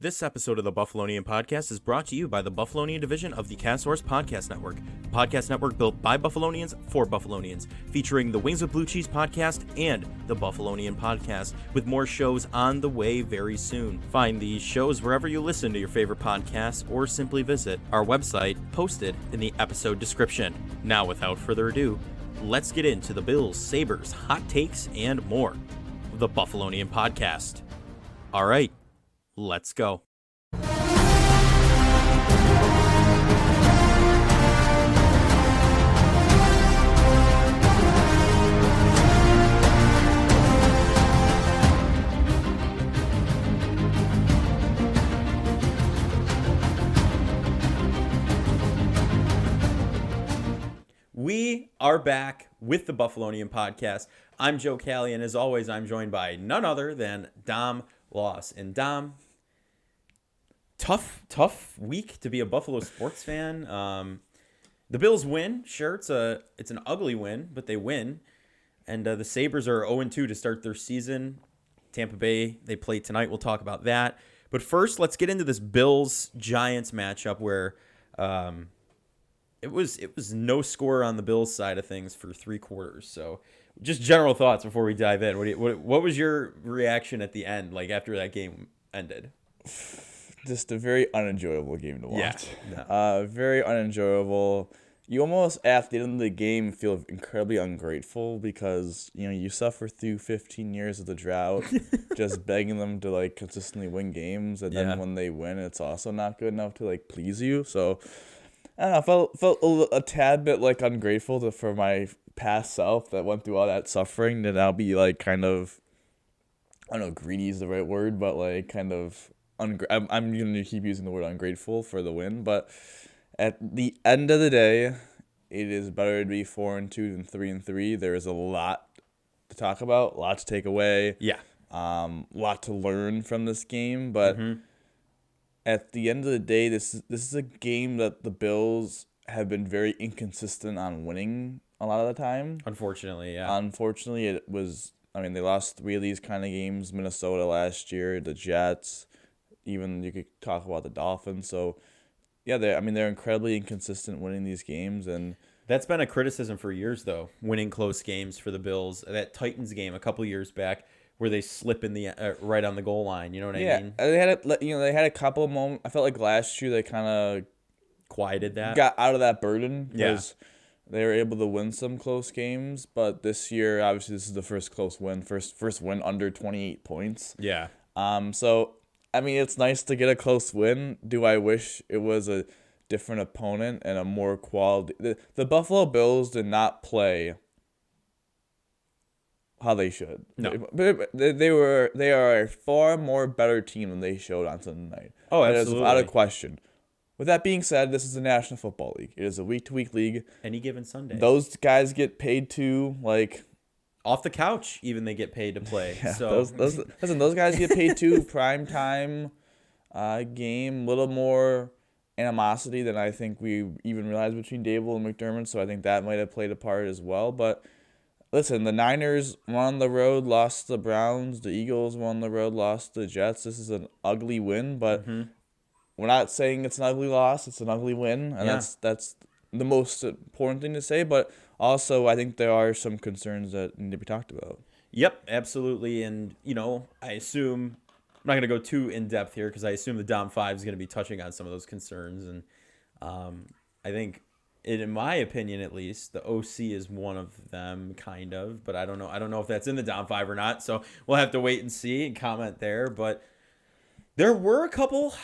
This episode of the Buffalonian Podcast is brought to you by the Buffalonian division of the Castsource Podcast Network. A podcast network built by Buffalonians for Buffalonians, featuring the Wings with Blue Cheese podcast and the Buffalonian Podcast, with more shows on the way very soon. Find these shows wherever you listen to your favorite podcasts, or simply visit our website posted in the episode description. Now, without further ado, let's get into the Bills, Sabres, hot takes, and more. The Buffalonian Podcast. All right. Let's go. We are back with the Buffalonian Podcast. I'm Joe Callie, and as always, I'm joined by none other than Dom Loss. And Dom, tough week to be a Buffalo sports fan. The Bills win. Sure, it's an ugly win, but they win. And the Sabres are 0-2 to start their season. Tampa Bay, they play tonight. We'll talk about that. But first, let's get into this Bills-Giants matchup where it was no score on the Bills side of things for three quarters. So just general thoughts before we dive in. What was your reaction at the end, like after that game ended? Just a very unenjoyable game to watch. Yeah. Very unenjoyable. You almost, at the end of the game, feel incredibly ungrateful because, you suffer through 15 years of the drought, just begging them to, consistently win games. And then when they win, it's also not good enough to, please you. So, I don't know, felt a tad bit, ungrateful for my past self that went through all that suffering to now be, kind of, I don't know, greedy is the right word, but, kind of, I'm going to keep using the word ungrateful for the win, but at the end of the day, it is better to be 4-2 than 3-3. There is a lot to talk about, a lot to take away. Yeah. Lot to learn from this game, but at the end of the day, this is a game that the Bills have been very inconsistent on winning a lot of the time. Unfortunately, yeah. Unfortunately, they lost 3 of these kind of games. Minnesota last year, the Jets. Even you could talk about the Dolphins. So, yeah, they're incredibly inconsistent winning these games, and that's been a criticism for years, though. Winning close games for the Bills. That Titans game a couple years back, where they slip in the right on the goal line. You know what I mean? Yeah, they had a couple of moments. I felt like last year they kind of quieted that, got out of that burden because they were able to win some close games. But this year, obviously, this is the first close win, first win under 28 points. Yeah. So. It's nice to get a close win. Do I wish it was a different opponent and a more quality? The Buffalo Bills did not play how they should. No. They are a far more better team than they showed on Sunday night. Oh, absolutely. That is without a question. With that being said, this is the National Football League. It is a week-to-week league. Any given Sunday. Those guys get paid to, off the couch, even they get paid to play. Yeah, so those guys get paid too. Prime time game, little more animosity than I think we even realized between Dable and McDermott. So I think that might have played a part as well. But listen, the Niners won on the road, lost to the Browns. The Eagles won on the road, lost to the Jets. This is an ugly win, but we're not saying it's an ugly loss. It's an ugly win, and that's the most important thing to say. But also, I think there are some concerns that need to be talked about. Yep, absolutely. And, I assume, I'm not going to go too in-depth here because I assume the Dom 5 is going to be touching on some of those concerns. And I think, in my opinion at least, the OC is one of them, kind of. But I don't know if that's in the Dom 5 or not. So we'll have to wait and see and comment there. But there were a couple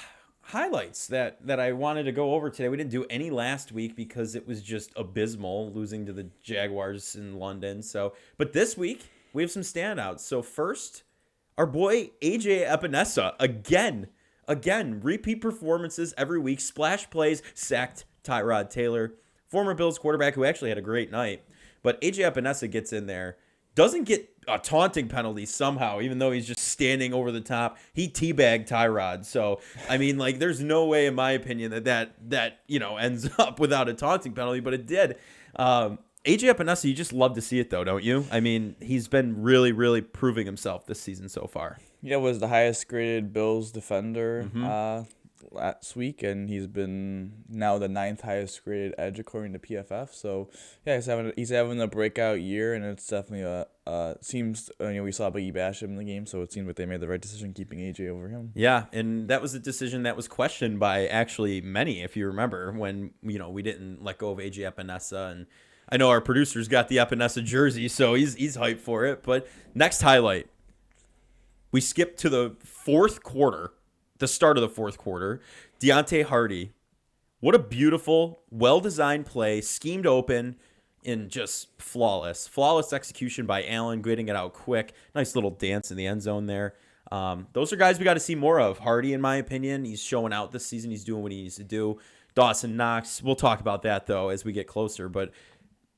highlights that I wanted to go over today. We didn't do any last week because it was just abysmal losing to the Jaguars in London. But this week we have some standouts. So first, our boy AJ Epinesa again, repeat performances every week, splash plays, sacked Tyrod Taylor, former Bills quarterback who actually had a great night. But AJ Epinesa gets in there, doesn't get a taunting penalty somehow, even though he's just standing over the top. He teabagged Tyrod. So, there's no way, in my opinion, that ends up without a taunting penalty, but it did. AJ Epinesa, you just love to see it, though, don't you? He's been really, really proving himself this season so far. Yeah, was the highest graded Bills defender Mm-hmm. last week, and he's been now the ninth highest graded edge according to PFF. So yeah, he's having a breakout year, and it's definitely seems we saw Biggie Basham in the game, so it seems like they made the right decision keeping AJ over him. Yeah, and that was a decision that was questioned by actually many, if you remember, when we didn't let go of AJ Epinesa, and I know our producer's got the Epinesa jersey, so he's hyped for it. But next highlight, we skip to the fourth quarter, the start of the fourth quarter. Deontay Hardy, what a beautiful, well-designed play, schemed open, and just flawless execution by Allen, getting it out quick. Nice little dance in the end zone there. Those are guys we got to see more of. Hardy, in my opinion, he's showing out this season. He's doing what he needs to do. Dawson Knox, we'll talk about that though as we get closer. But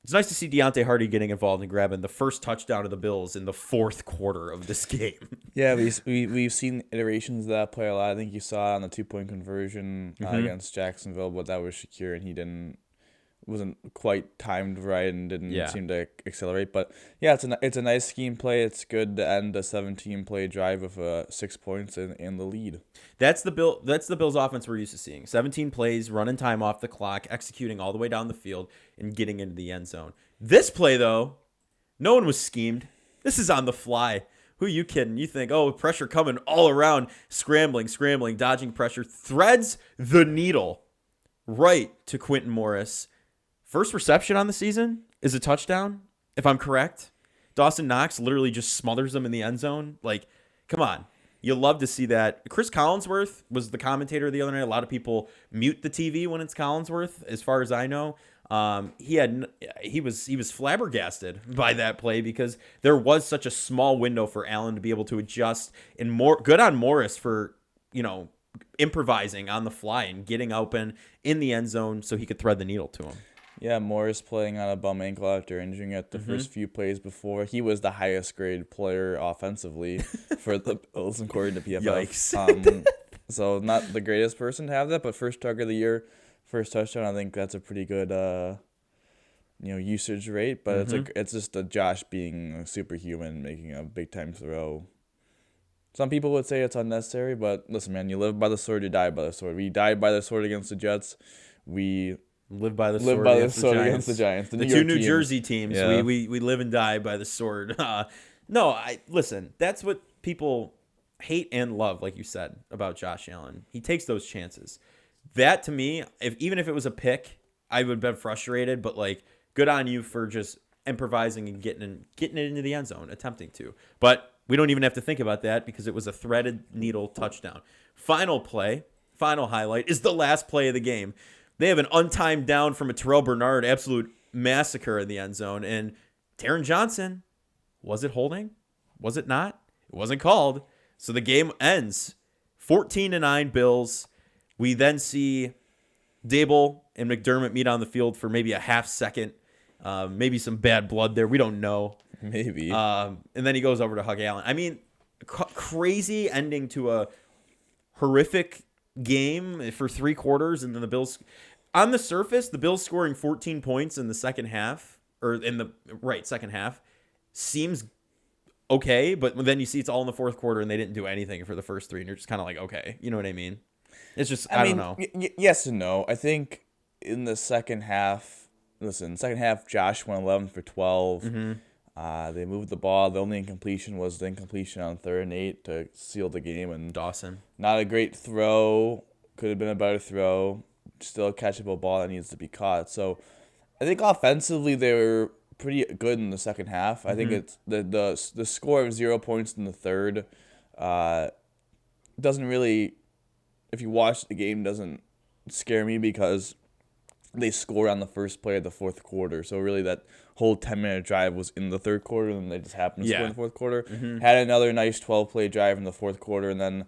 it's nice to see Deontay Hardy getting involved and grabbing the first touchdown of the Bills in the fourth quarter of this game. Yeah, we've seen iterations of that play a lot. I think you saw it on the 2-point conversion against Jacksonville, but that was Shakir, and he wasn't quite timed right and didn't seem to accelerate. But yeah, it's a nice scheme play. It's good to end a 17-play drive with 6 points in the lead. That's the Bills offense we're used to seeing. 17 plays, running time off the clock, executing all the way down the field, and getting into the end zone. This play, though, no one was schemed. This is on the fly. Who are you kidding? You think, pressure coming all around, scrambling, dodging pressure, threads the needle right to Quentin Morris. First reception on the season is a touchdown, if I'm correct. Dawson Knox literally just smothers him in the end zone. Like, come on. You love to see that. Chris Collinsworth was the commentator the other night. A lot of people mute the TV when it's Collinsworth, as far as I know. He was flabbergasted by that play because there was such a small window for Allen to be able to adjust, and more good on Morris for improvising on the fly and getting open in the end zone so he could thread the needle to him. Yeah, Morris playing on a bum ankle after injuring it the first few plays before. He was the highest grade player offensively for the Bills according to PFF. Yikes. So not the greatest person to have that, but first target of the year, first touchdown. I think that's a pretty good usage rate. But it's just a Josh being superhuman, making a big time throw. Some people would say it's unnecessary, but listen, man, you live by the sword, you die by the sword. We died by the sword against the Jets. We live by the sword against the Giants. The two New Jersey teams. Yeah. We live and die by the sword. Listen. That's what people hate and love, like you said about Josh Allen. He takes those chances. That to me, even if it was a pick, I would have been frustrated. But good on you for just improvising and getting it into the end zone, attempting to. But we don't even have to think about that because it was a threaded needle touchdown. Final highlight is the last play of the game. They have an untimed down from a Terrell Bernard absolute massacre in the end zone. And Taron Johnson, was it holding? Was it not? It wasn't called. So the game ends 14-9 Bills. We then see Dable and McDermott meet on the field for maybe a half second. Maybe some bad blood there. We don't know. Maybe. And then he goes over to hug Allen. I mean, crazy ending to a horrific game for 3 quarters, and then the Bills, on the surface, the Bills scoring 14 points in the second half, second half, seems okay, but then you see it's all in the fourth quarter, and they didn't do anything for the first 3, and you're just kind of like, okay, you know what I mean? It's just, I don't know. Yes and no. I think in the second half, Josh went 11 for 12. They moved the ball. The only incompletion was the incompletion on 3rd and 8 to seal the game. And Dawson. Not a great throw. Could have been a better throw. Still a catchable ball that needs to be caught. So I think offensively they were pretty good in the second half. I think it's the score of 0 points in the third doesn't really, if you watch the game, doesn't scare me because they scored on the first play of the fourth quarter. So really that whole 10-minute drive was in the third quarter, and they just happened to score in the fourth quarter. Had another nice 12-play drive in the fourth quarter, and then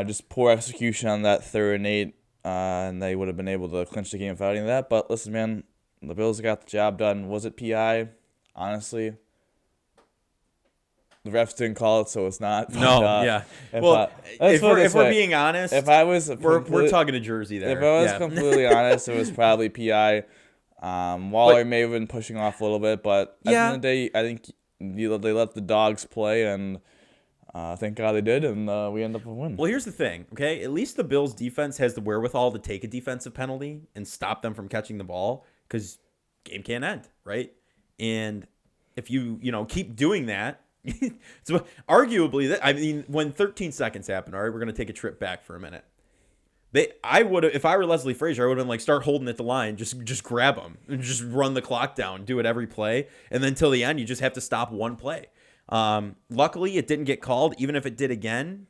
just poor execution on that 3rd and 8, and they would have been able to clinch the game without any of that. But listen, man, the Bills got the job done. Was it PI? Honestly, the refs didn't call it, so it's not. But, if we're being honest, if I was, we're talking to Jersey there. If I was completely honest, it was probably PI. Waller may have been pushing off a little bit, but at the end of the day, I think they let the dogs play, and Thank God they did, and we end up with a win. Well, here's the thing, okay? At least the Bills defense has the wherewithal to take a defensive penalty and stop them from catching the ball because game can't end, right? And if you keep doing that, so arguably, I mean, when 13 seconds happen, all right, we're gonna take a trip back for a minute. I would have, if I were Leslie Frazier, I would have been like, start holding at the line, just grab them, and just run the clock down, do it every play, and then till the end, you just have to stop one play. Luckily, it didn't get called. Even if it did again,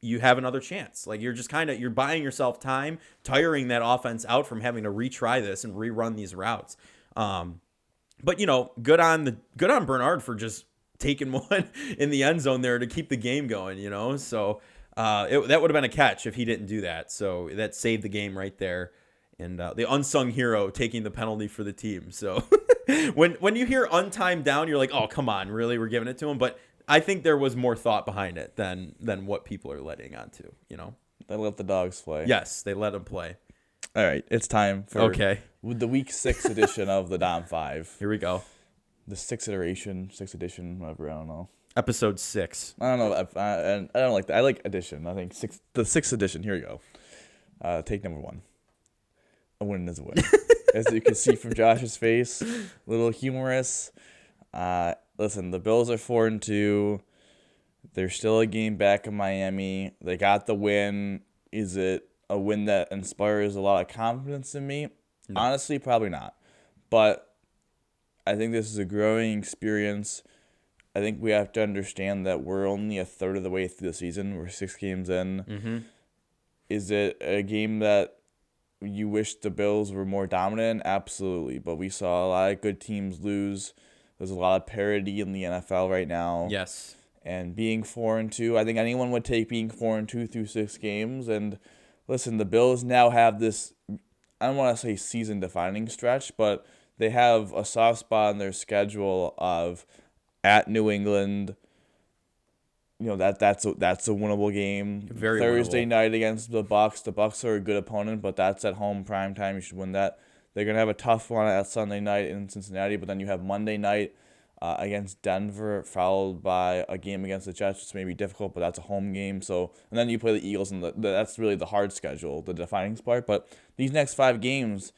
you have another chance. Like you're just you're buying yourself time, tiring that offense out from having to retry this and rerun these routes. But good on Bernard for just taking one in the end zone there to keep the game going. So that would have been a catch if he didn't do that. So that saved the game right there. And the unsung hero taking the penalty for the team. So when you hear untimed down, you're like, oh, come on, really? We're giving it to him? But I think there was more thought behind it than what people are letting on to, They let the dogs play. Yes, they let him play. All right, it's time for the Week 6 edition of the Dom 5. Here we go. The 6th edition, whatever, I don't know. Episode 6. I don't know. I don't like that. I like edition. I think the 6th edition. Here we go. Take number 1. A win is a win. As you can see from Josh's face, a little humorous. Listen, the Bills are 4-2. They're still a game back in Miami. They got the win. Is it a win that inspires a lot of confidence in me? No. Honestly, probably not. But I think this is a growing experience. I think we have to understand that we're only a third of the way through the season. We're 6 games in. Mm-hmm. Is it a game that you wish the Bills were more dominant? Absolutely. But we saw a lot of good teams lose. There's a lot of parity in the NFL right now. Yes. And being 4-2, I think anyone would take being 4-2 through 6 games. And listen, the Bills now have this, I don't want to say season-defining stretch, but they have a soft spot in their schedule of at New England. That's a winnable game. Very Thursday winnable. night against the Bucs. The Bucs are a good opponent, but that's at home prime time. You should win that. They're gonna have a tough one at Sunday night in Cincinnati, but then you have Monday night against Denver, followed by a game against the Jets, which may be difficult, but that's a home game. So, and then you play the Eagles, and that's really the hard schedule, the defining part. But these next 5 games,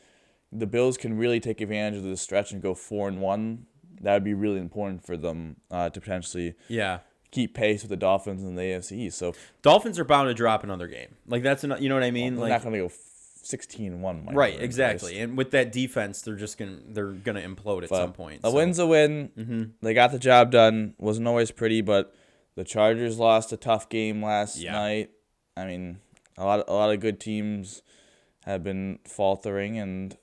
the Bills can really take advantage of this stretch and go 4-1. That would be really important for them to potentially keep pace with the Dolphins and the AFC East. So Dolphins are bound to drop another game. Like that's you know what I mean? They're like not going to go 16-1. Right, exactly. And with that defense, they're gonna implode at some point. A win's a win. Mm-hmm. They got the job done. Wasn't always pretty, but the Chargers lost a tough game last night. I mean, a lot of good teams have been faltering, and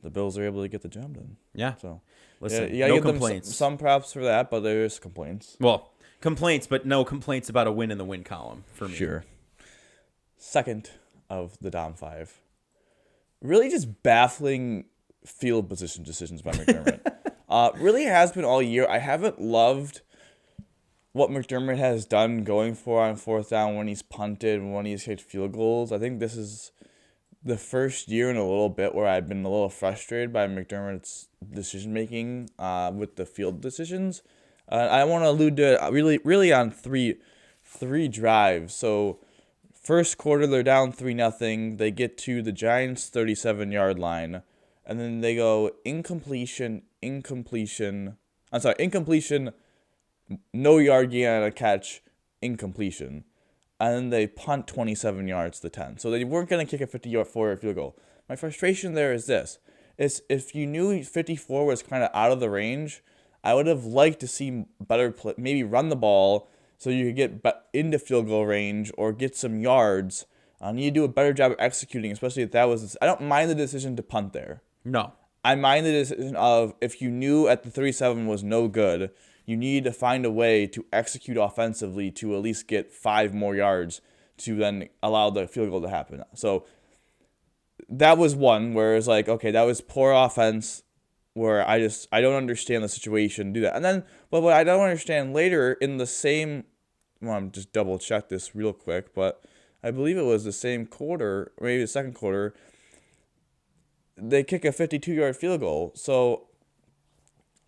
the Bills are able to get the job done. Yeah. So listen, you gotta no give complaints. them some props for that, but there's complaints. Well, complaints, but no complaints about a win in the win column for me. Sure. Second of the Dom 5. Really just baffling field position decisions by McDermott. Really has been all year. I haven't loved what McDermott has done going for on 4th down when he's punted and when he's kicked field goals. I think this is the first year in a little bit where I've been a little frustrated by McDermott's decision-making with the field decisions. I want to allude to really on three drives. So first quarter, they're down 3-0. They get to the Giants' 37-yard line, and then they go incompletion, no yard gain on a catch, incompletion. And then they punt 27 yards to the 10. So they weren't going to kick a 50-yard field goal. My frustration there is this. If you knew 54 was kind of out of the range, I would have liked to see better play, maybe run the ball so you could get into field goal range or get some yards. You need to do a better job of executing, especially if that was... I don't mind the decision to punt there. No. I mind the decision of if you knew at the 37 was no good, you need to find a way to execute offensively to at least get 5 more yards to then allow the field goal to happen. So that was one where it's like, okay, that was poor offense where I don't understand the situation, do that. And then, but what I don't understand later in the same, well, I'm just double check this real quick, but I believe it was the same quarter, maybe the second quarter, they kick a 52-yard field goal. So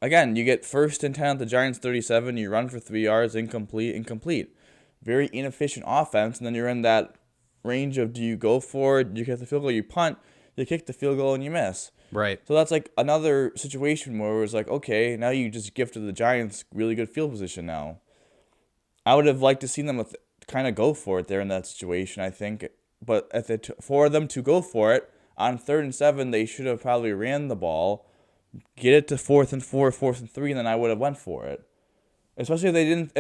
again, you get 1st and 10 at the Giants 37, you run for 3 yards, incomplete. Very inefficient offense, and then you're in that range of, do you go for it, do you kick the field goal, you punt, you kick the field goal, and you miss. Right. So that's like another situation where it was like, okay, now you just gifted the Giants really good field position now. I would have liked to see them kind of go for it there in that situation, I think. But for them to go for it, on 3rd and 7, they should have probably ran the ball, get it to 4th and 4, 4th and 3, and then I would have went for it. Especially if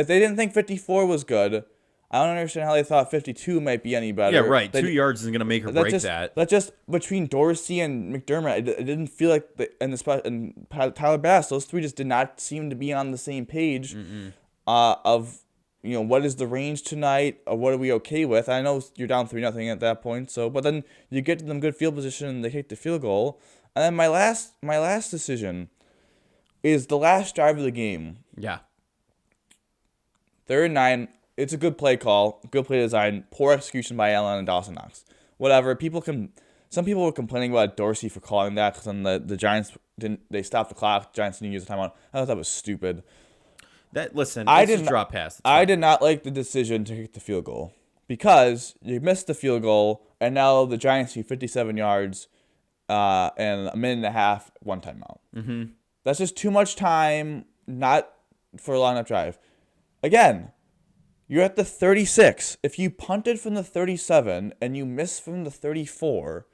they didn't think 54 was good. I don't understand how they thought 52 might be any better. Yeah, right. 2 yards isn't going to make or break that. That's just between Dorsey and McDermott. It didn't feel like and Tyler Bass, those three just did not seem to be on the same page of what is the range tonight, or what are we okay with. I know you're down 3-0 at that point, but then you get to them good field position and they kick the field goal. And then my last decision is the last drive of the game. Yeah. 3rd and 9. It's a good play call, good play design, poor execution by Allen and Dawson Knox. Whatever. Some people were complaining about Dorsey for calling that because then the Giants they stopped the clock. Giants didn't use the timeout. I thought that was stupid. It's just drop pass. I did not like the decision to kick the field goal because you missed the field goal and now the Giants need 57 yards and a minute and a half, one timeout. Mm-hmm. That's just too much time, not for a long enough drive. Again, you're at the 36. If you punted from the 37 and you missed from the 34,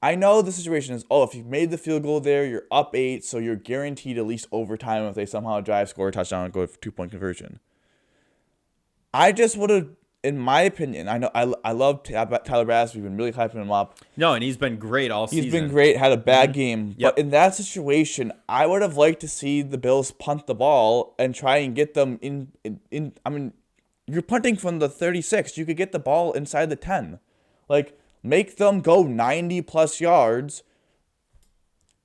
I know the situation is, if you made the field goal there, you're up 8, so you're guaranteed at least overtime if they somehow drive, score a touchdown, and go for 2-point conversion. I just would have, in my opinion, I know I love Tyler Bass. We've been really hyping him up. No, and he's been great all season. He's been great, had a bad game. Yep. But in that situation, I would have liked to see the Bills punt the ball and try and get them in. I mean, you're punting from the 36. You could get the ball inside the 10. Like, make them go 90-plus yards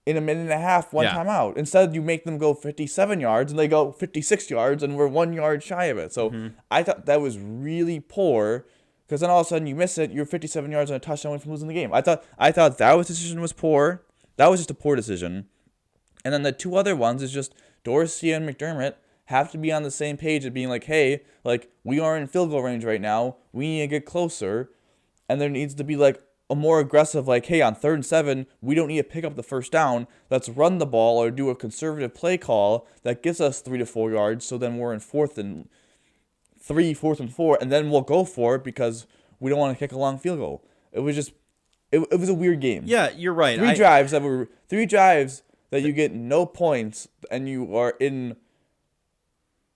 in a minute and a half, one time out. Instead, you make them go 57 yards, and they go 56 yards, and we're 1 yard shy of it. So I thought that was really poor, because then all of a sudden you miss it, you're 57 yards and a touchdown away from losing the game. I thought that decision was poor. That was just a poor decision. And then the two other ones is just Dorsey and McDermott have to be on the same page of being like, hey, like, we are in field goal range right now. We need to get closer. And there needs to be like a more aggressive, like, hey, on 3rd and 7, we don't need to pick up the first down. Let's run the ball or do a conservative play call that gets us 3 to 4 yards. So then we're in 4th and 3, 4th and 4, and then we'll go for it because we don't want to kick a long field goal. It was just, it was a weird game. Yeah, you're right. 3 drives that you get no points and you are in.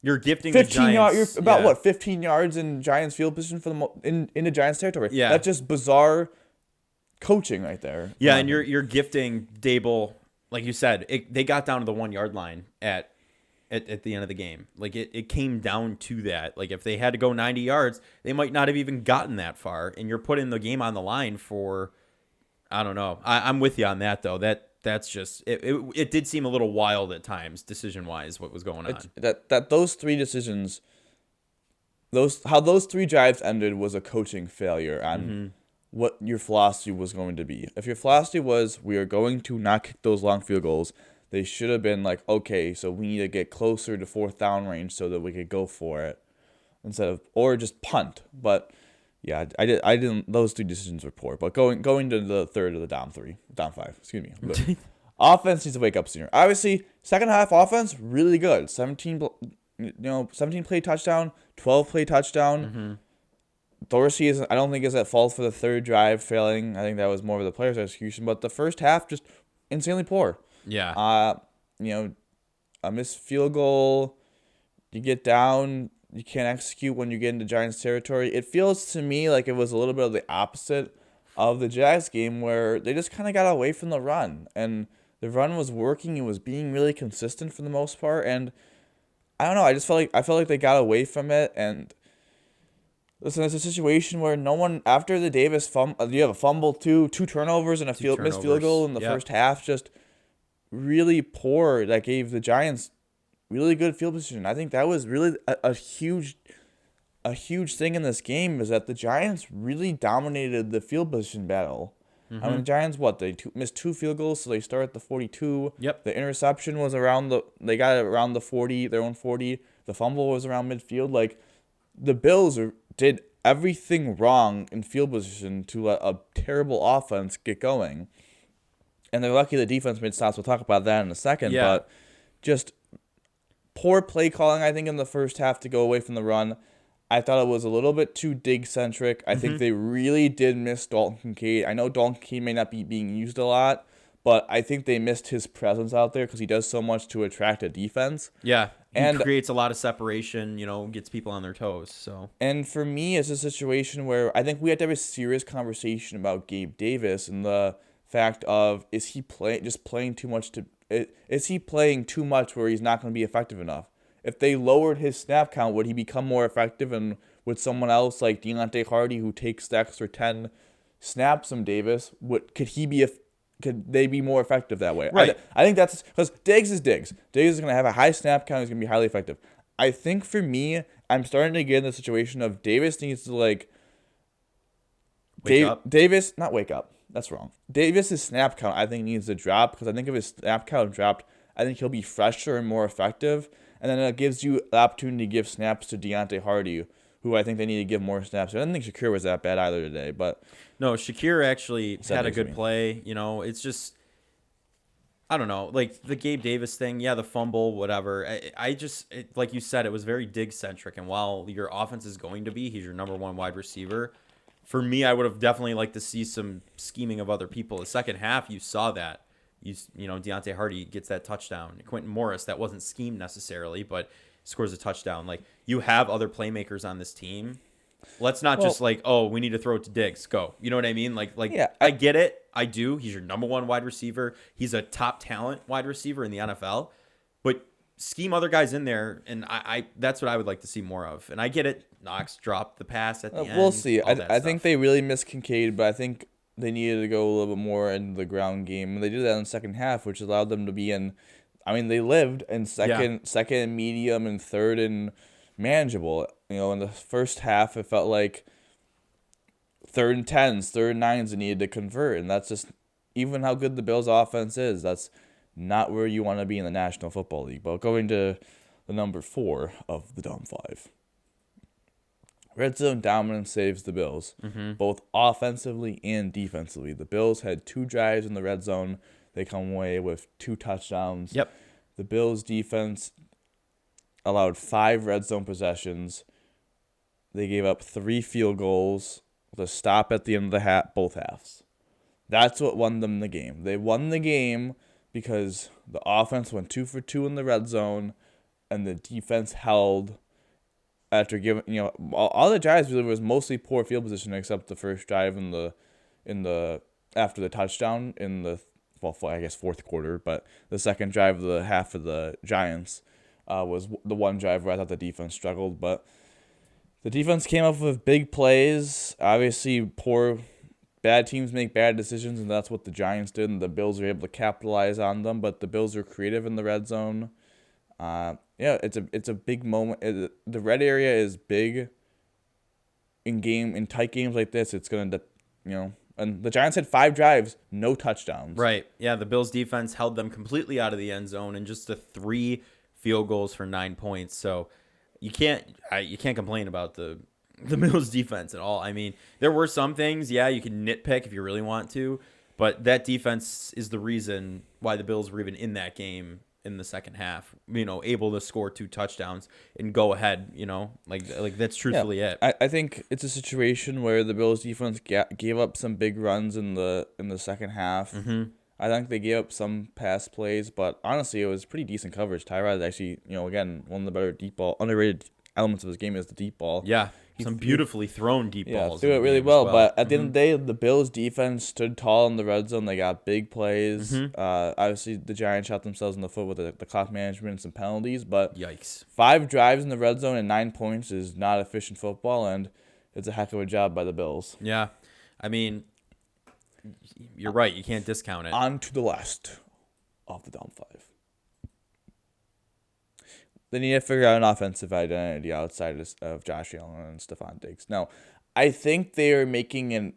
You're gifting 15 the Giants. You're about 15 yards in Giants field position in the Giants territory. Yeah, that's just bizarre coaching right there. Yeah, and you're gifting Dable, like you said. They got down to the 1 yard line at the end of the game. Like it came down to that. Like if they had to go 90 yards, they might not have even gotten that far. And you're putting the game on the line for, I don't know. I'm with you on that though. That's just it did seem a little wild at times, decision wise, what was going on. That those three decisions, how those 3 drives ended was a coaching failure on what your philosophy was going to be. If your philosophy was we are going to not kick those long field goals, they should have been like, okay, so we need to get closer to 4th down range so that we could go for it instead of, or just punt. But yeah, I didn't. Those 2 decisions were poor. But going to the third of the down 5. Excuse me. But offense needs to wake up sooner. Obviously, second half offense really good. 17 play touchdown, 12 play touchdown. Dorsey I don't think is at fault for the 3rd drive failing. I think that was more of the player's execution. But the first half just insanely poor. Yeah. A missed field goal. You get down. You can't execute when you get into Giants territory. It feels to me like it was a little bit of the opposite of the Jags game where they just kind of got away from the run. And the run was working. It was being really consistent for the most part. And I don't know. I felt like they got away from it. And listen, it's a situation where no one, after the Davis fumble, you have a fumble, two turnovers and a missed field goal in the first half, just really poor. That gave the Giants really good field position. I think that was really a huge thing in this game is that the Giants really dominated the field position battle. I mean, the Giants, they missed 2 field goals, so they start at the 42. Yep. The interception was they got it around the 40, their own 40. The fumble was around midfield. Like, the Bills did everything wrong in field position to let a terrible offense get going. And they're lucky the defense made stops. We'll talk about that in a second. Yeah. But just poor play calling, I think, in the first half to go away from the run. I thought it was a little bit too dig-centric. I think they really did miss Dalton Kincaid. I know Dalton Kincaid may not be being used a lot, but I think they missed his presence out there because he does so much to attract a defense. Yeah. He And creates a lot of separation, gets people on their toes. So And for me, it's a situation where I think we have to have a serious conversation about Gabe Davis and the fact of, is he playing too much is he playing too much where he's not going to be effective enough? If they lowered his snap count, would he become more effective? And would someone else like Deontay Hardy, who takes the extra 10 snaps from Davis, could they be more effective that way? Right. I think that's because Diggs is Diggs. Diggs is going to have a high snap count. He's going to be highly effective. I think for me, I'm starting to get in the situation of Davis needs to wake up. Davis, not wake up. That's wrong. Davis's snap count, I think, needs to drop because I think if his snap count dropped, I think he'll be fresher and more effective. And then it gives you the opportunity to give snaps to Deontay Hardy, who I think they need to give more snaps. I didn't think Shakir was that bad either today, but no, Shakir actually had a good me. play. It's just, I don't know, like the Gabe Davis thing. Yeah, the fumble, whatever. Like you said, it was very dig centric. And while your offense is going to be, he's your number one wide receiver. For me, I would have definitely liked to see some scheming of other people. The second half, you saw that. Deontay Hardy gets that touchdown. Quentin Morris, that wasn't schemed necessarily, but scores a touchdown. Like, you have other playmakers on this team. Let's not just like, oh, we need to throw it to Diggs. Go. You know what I mean? Yeah, I get it. I do. He's your number one wide receiver. He's a top talent wide receiver in the NFL. But scheme other guys in there, and I that's what I would like to see more of. And I get it. Knox dropped the pass at the end. We'll see. I think they really missed Kincaid, but I think they needed to go a little bit more into the ground game. And they did that in the second half, which allowed them to be in. I mean, they lived in second and medium, and third and manageable. In the first half, it felt like third and 10s, third and 9s they needed to convert. And that's just, even how good the Bills' offense is, that's not where you want to be in the National Football League. But going to the number 4 of the Dumb 5. Red zone dominance saves the Bills, both offensively and defensively. The Bills had 2 drives in the red zone. They come away with 2 touchdowns. Yep. The Bills' defense allowed 5 red zone possessions. They gave up 3 field goals with a stop at the end of the both halves. That's what won them the game. They won the game because the offense went 2 for 2 in the red zone, and the defense held. After giving, all the drives really was mostly poor field position except the first drive after the touchdown in the fourth quarter, but the second drive of the half of the Giants was the one drive where I thought the defense struggled, but the defense came up with big plays. Obviously, bad teams make bad decisions, and that's what the Giants did, and the Bills were able to capitalize on them, but the Bills were creative in the red zone. It's a big moment. The red area is big in tight games like this. It's going to, and the Giants had 5 drives, no touchdowns. Right. Yeah, the Bills defense held them completely out of the end zone and just the 3 field goals for 9 points. So you can't complain about the Bills defense at all. I mean, there were some things, you can nitpick if you really want to, but that defense is the reason why the Bills were even in that game in the second half, able to score 2 touchdowns and go ahead, like that's truthfully it. I think it's a situation where the Bills defense gave up some big runs in the second half. I think they gave up some pass plays, but honestly, it was pretty decent coverage. Tyrod actually, again, one of the better deep ball, underrated elements of his game is the deep ball. Yeah. Some beautifully thrown deep balls. Threw it really well. But at the end of the day, the Bills' defense stood tall in the red zone. They got big plays. Obviously, the Giants shot themselves in the foot with the clock management and some penalties. But yikes. 5 drives in the red zone and 9 points is not efficient football, and it's a heck of a job by the Bills. Yeah. I mean, you're right. You can't discount it. On to the last of the Dumb 5. They need to figure out an offensive identity outside of Josh Allen and Stephon Diggs. Now, I think they are making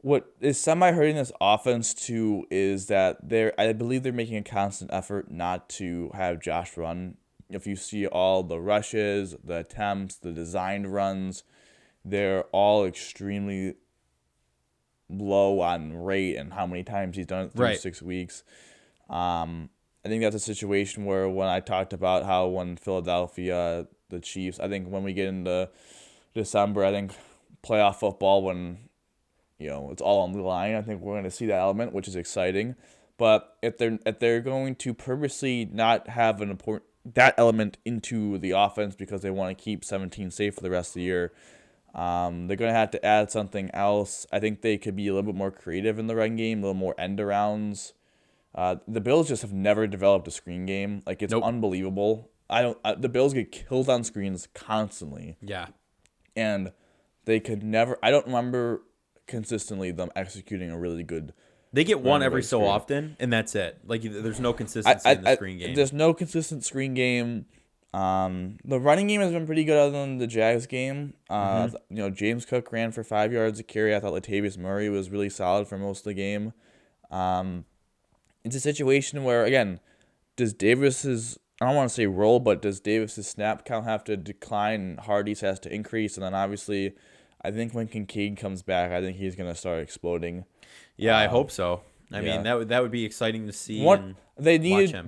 what is semi hurting this offense too is that I believe they're making a constant effort not to have Josh run. If you see all the rushes, the attempts, the designed runs, they're all extremely low on rate and how many times he's done it through Right. 6 weeks. I think that's a situation where when I talked about how when Philadelphia, the Chiefs, I think when we get into December, I think playoff football, when it's all on the line, I think we're going to see that element, which is exciting. But if they're going to purposely not have an important that element into the offense because they want to keep 17 safe for the rest of the year, they're going to have to add something else. I think they could be a little bit more creative in the run game, a little more end arounds. The Bills just have never developed a screen game. Like, it's Nope. unbelievable. The Bills get killed on screens constantly, Yeah. and they could never. I don't remember consistently them executing a really good They get one running every back so screen. often, and that's it. Like, there's no consistency in the screen game. There's no consistent screen game. The running game has been pretty good other than the Jags game. James Cook ran for 5 yards a carry. I thought Latavius Murray was really solid for most of the game. It's a situation where, again, does Davis's, I don't want to say role, but does Davis's snap count have to decline and Hardy's has to increase? And then obviously, I think when Kincaid comes back, I think he's going to start exploding. Yeah, I hope so. I yeah. mean, that would be exciting to see. What and they watch needed, him.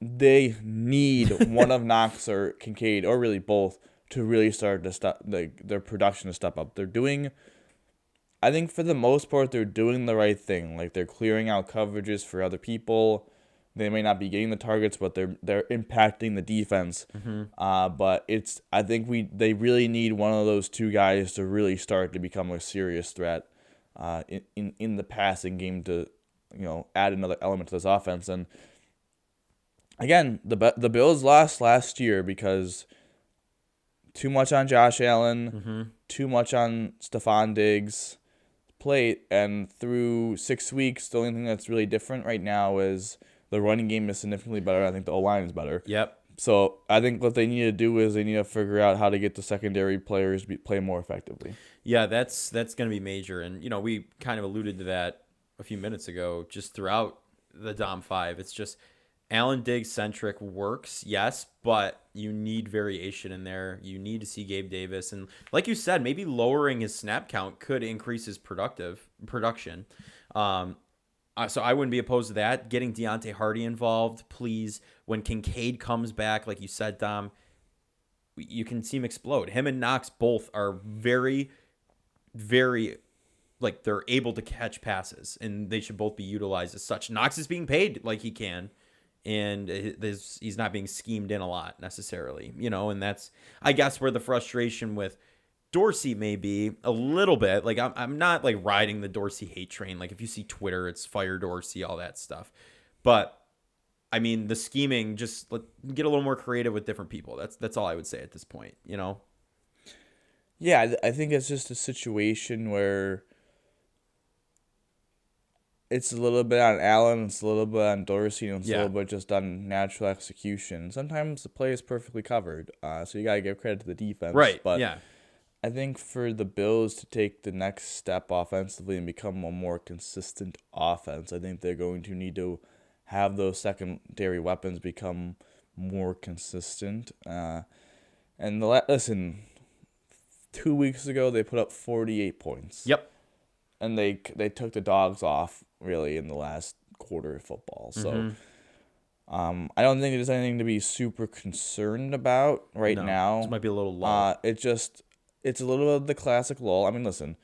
they need one of Knox or Kincaid, or really both, to really start to stop their production to step up. I think for the most part, they're doing the right thing. Like, they're clearing out coverages for other people. They may not be getting the targets, but they're impacting the defense. But I think they really need one of those two guys to really start to become a serious threat in the passing game to add another element to this offense. And again, the Bills lost last year because too much on Josh Allen, too much on Stephon Diggs' plate, and through 6 weeks, the only thing that's really different right now is the running game is significantly better. I think the O-line is better. Yep. So I think what they need to do is they need to figure out how to get the secondary players to play more effectively. Yeah, that's going to be major. And, we kind of alluded to that a few minutes ago, just throughout the Dom 5. It's just Allen Diggs-centric works, yes, but you need variation in there. You need to see Gabe Davis. And like you said, maybe lowering his snap count could increase his production. So I wouldn't be opposed to that. Getting Deontay Hardy involved, please. When Kincaid comes back, like you said, Dom, you can see him explode. Him and Knox both are very, very, like, they're able to catch passes, and they should both be utilized as such. Knox is being paid like he can, and he's not being schemed in a lot necessarily, and that's, I guess, where the frustration with Dorsey may be a little bit. Like, I'm not like riding the Dorsey hate train. Like, if you see Twitter, it's fire Dorsey, all that stuff. But I mean, the scheming, just get a little more creative with different people. That's all I would say at this point. Yeah, I think it's just a situation where it's a little bit on Allen, it's a little bit on Dorsey, and it's a little bit just on natural execution. Sometimes the play is perfectly covered, so you gotta give credit to the defense. Right. But yeah. I think for the Bills to take the next step offensively and become a more consistent offense, I think they're going to need to have those secondary weapons become more consistent. Listen, 2 weeks ago they put up 48 points. Yep. And they took the dogs off really in the last quarter of football. So I don't think there's anything to be super concerned about now. This might be a little low. It's a little bit of the classic lull. I mean, listen,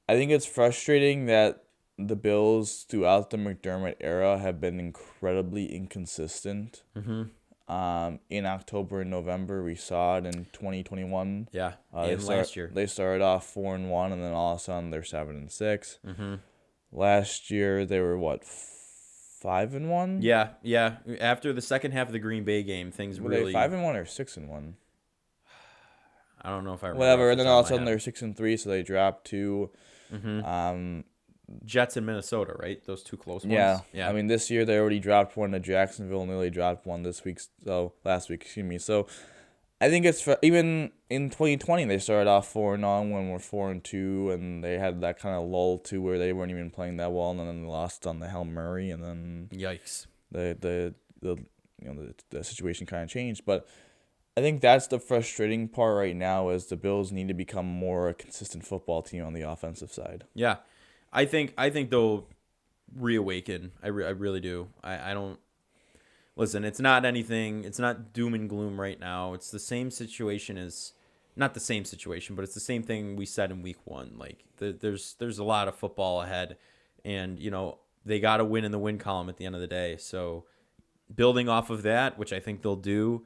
I think it's frustrating that the Bills throughout the McDermott era have been incredibly inconsistent. In October and November, we saw it in 2021. Yeah, last year. They started off 4-1, and then all of a sudden they're 7-6. Last year they were 5-1. Yeah. After the second half of the Green Bay game, things were really. They 5-1 or 6-1? I don't know if I remember. Whatever, and then all of a sudden they're 6-3, so they dropped to. Jets in Minnesota, right? Those two close ones. Yeah. Yeah. I mean, this year they already dropped one to Jacksonville, and nearly dropped one last week. So, I I think it's even in 2020 they started off 4-0 when we're 4-2, and they had that kind of lull too where they weren't even playing that well, and then they lost on the Hail Murray, and then Yikes. the the situation kind of changed. But I think that's the frustrating part right now is the Bills need to become more a consistent football team on the offensive side. Yeah, I think they'll reawaken. I really do. I don't listen. It's not anything. It's not doom and gloom right now. It's the same situation as not the same situation, but it's the same thing we said in week one. Like there's a lot of football ahead, and they got to win in the win column at the end of the day. So building off of that, which I think they'll do,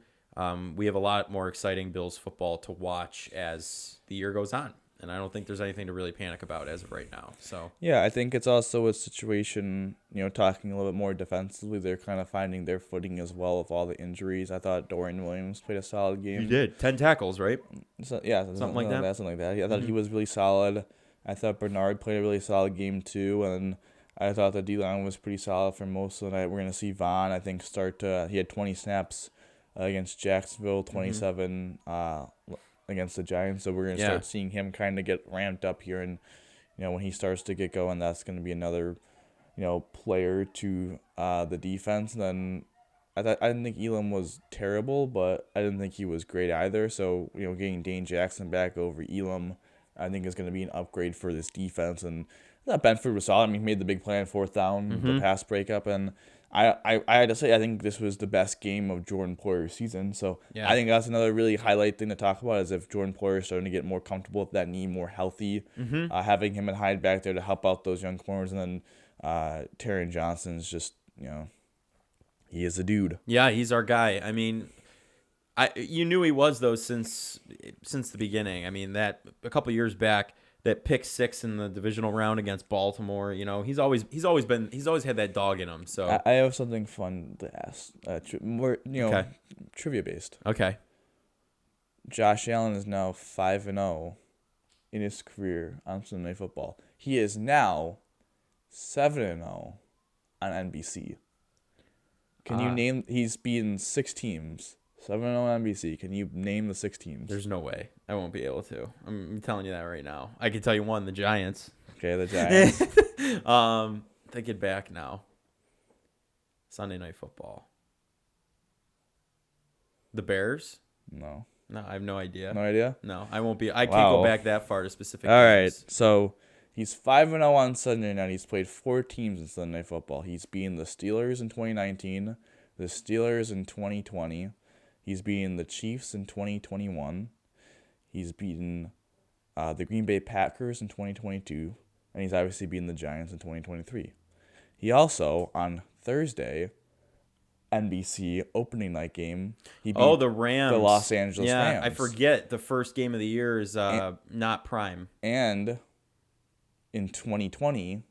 we have a lot more exciting Bills football to watch as the year goes on. And I don't think there's anything to really panic about as of right now. So Yeah, I think it's also a situation, talking a little bit more defensively, they're kind of finding their footing as well with all the injuries. I thought Dorian Williams played a solid game. he did 10 tackles, right? So, yeah, Something like that. Something like that. Yeah, I thought he was really solid. I thought Bernard played a really solid game too, and I thought the D-line was pretty solid for most of the night. We're going to see Vaughn, I think, he had 20 snaps against Jacksonville, 27 against the Giants. So we're going to start seeing him kind of get ramped up here. And, when he starts to get going, that's going to be another, player to the defense. And then I didn't think Elam was terrible, but I didn't think he was great either. So, getting Dane Jackson back over Elam, I think is going to be an upgrade for this defense. And I thought Benford was solid. I mean, he made the big play on fourth down, the pass breakup. And I had to say, I think this was the best game of Jordan Poyer's season. So I think that's another really highlight thing to talk about is if Jordan Poyer is starting to get more comfortable with that knee, more healthy, having him and Hyde back there to help out those young corners. And then Taron Johnson's just, he is a dude. Yeah, he's our guy. I mean, you knew he was though since the beginning. I mean, that a couple years back, that pick 6 in the divisional round against Baltimore. He's always had that dog in him. So I have something fun to ask, more Okay. trivia based. Okay. Josh Allen is now 5-0 in his career on Sunday Night Football. He is now 7-0 on NBC. Can you name? He's beaten 6 teams. 7-0 on NBC. Can you name the 6 teams? There's no way. I won't be able to. I'm telling you that right now. I can tell you one, the Giants. Okay, the Giants. Take it back now. Sunday Night Football. The Bears? No. No, I have no idea. No idea? No, I won't be. I can't go back that far to specific All games. right, so he's 5-0 on Sunday night. He's played 4 teams in Sunday Night Football. He's beaten the Steelers in 2019, the Steelers in 2020. He's beaten the Chiefs in 2021. He's beaten the Green Bay Packers in 2022. And he's obviously beaten the Giants in 2023. He also, on Thursday, NBC opening night game, he beat the Rams. the Los Angeles Rams. Rams. I forget the first game of the year is not prime. And in 2020,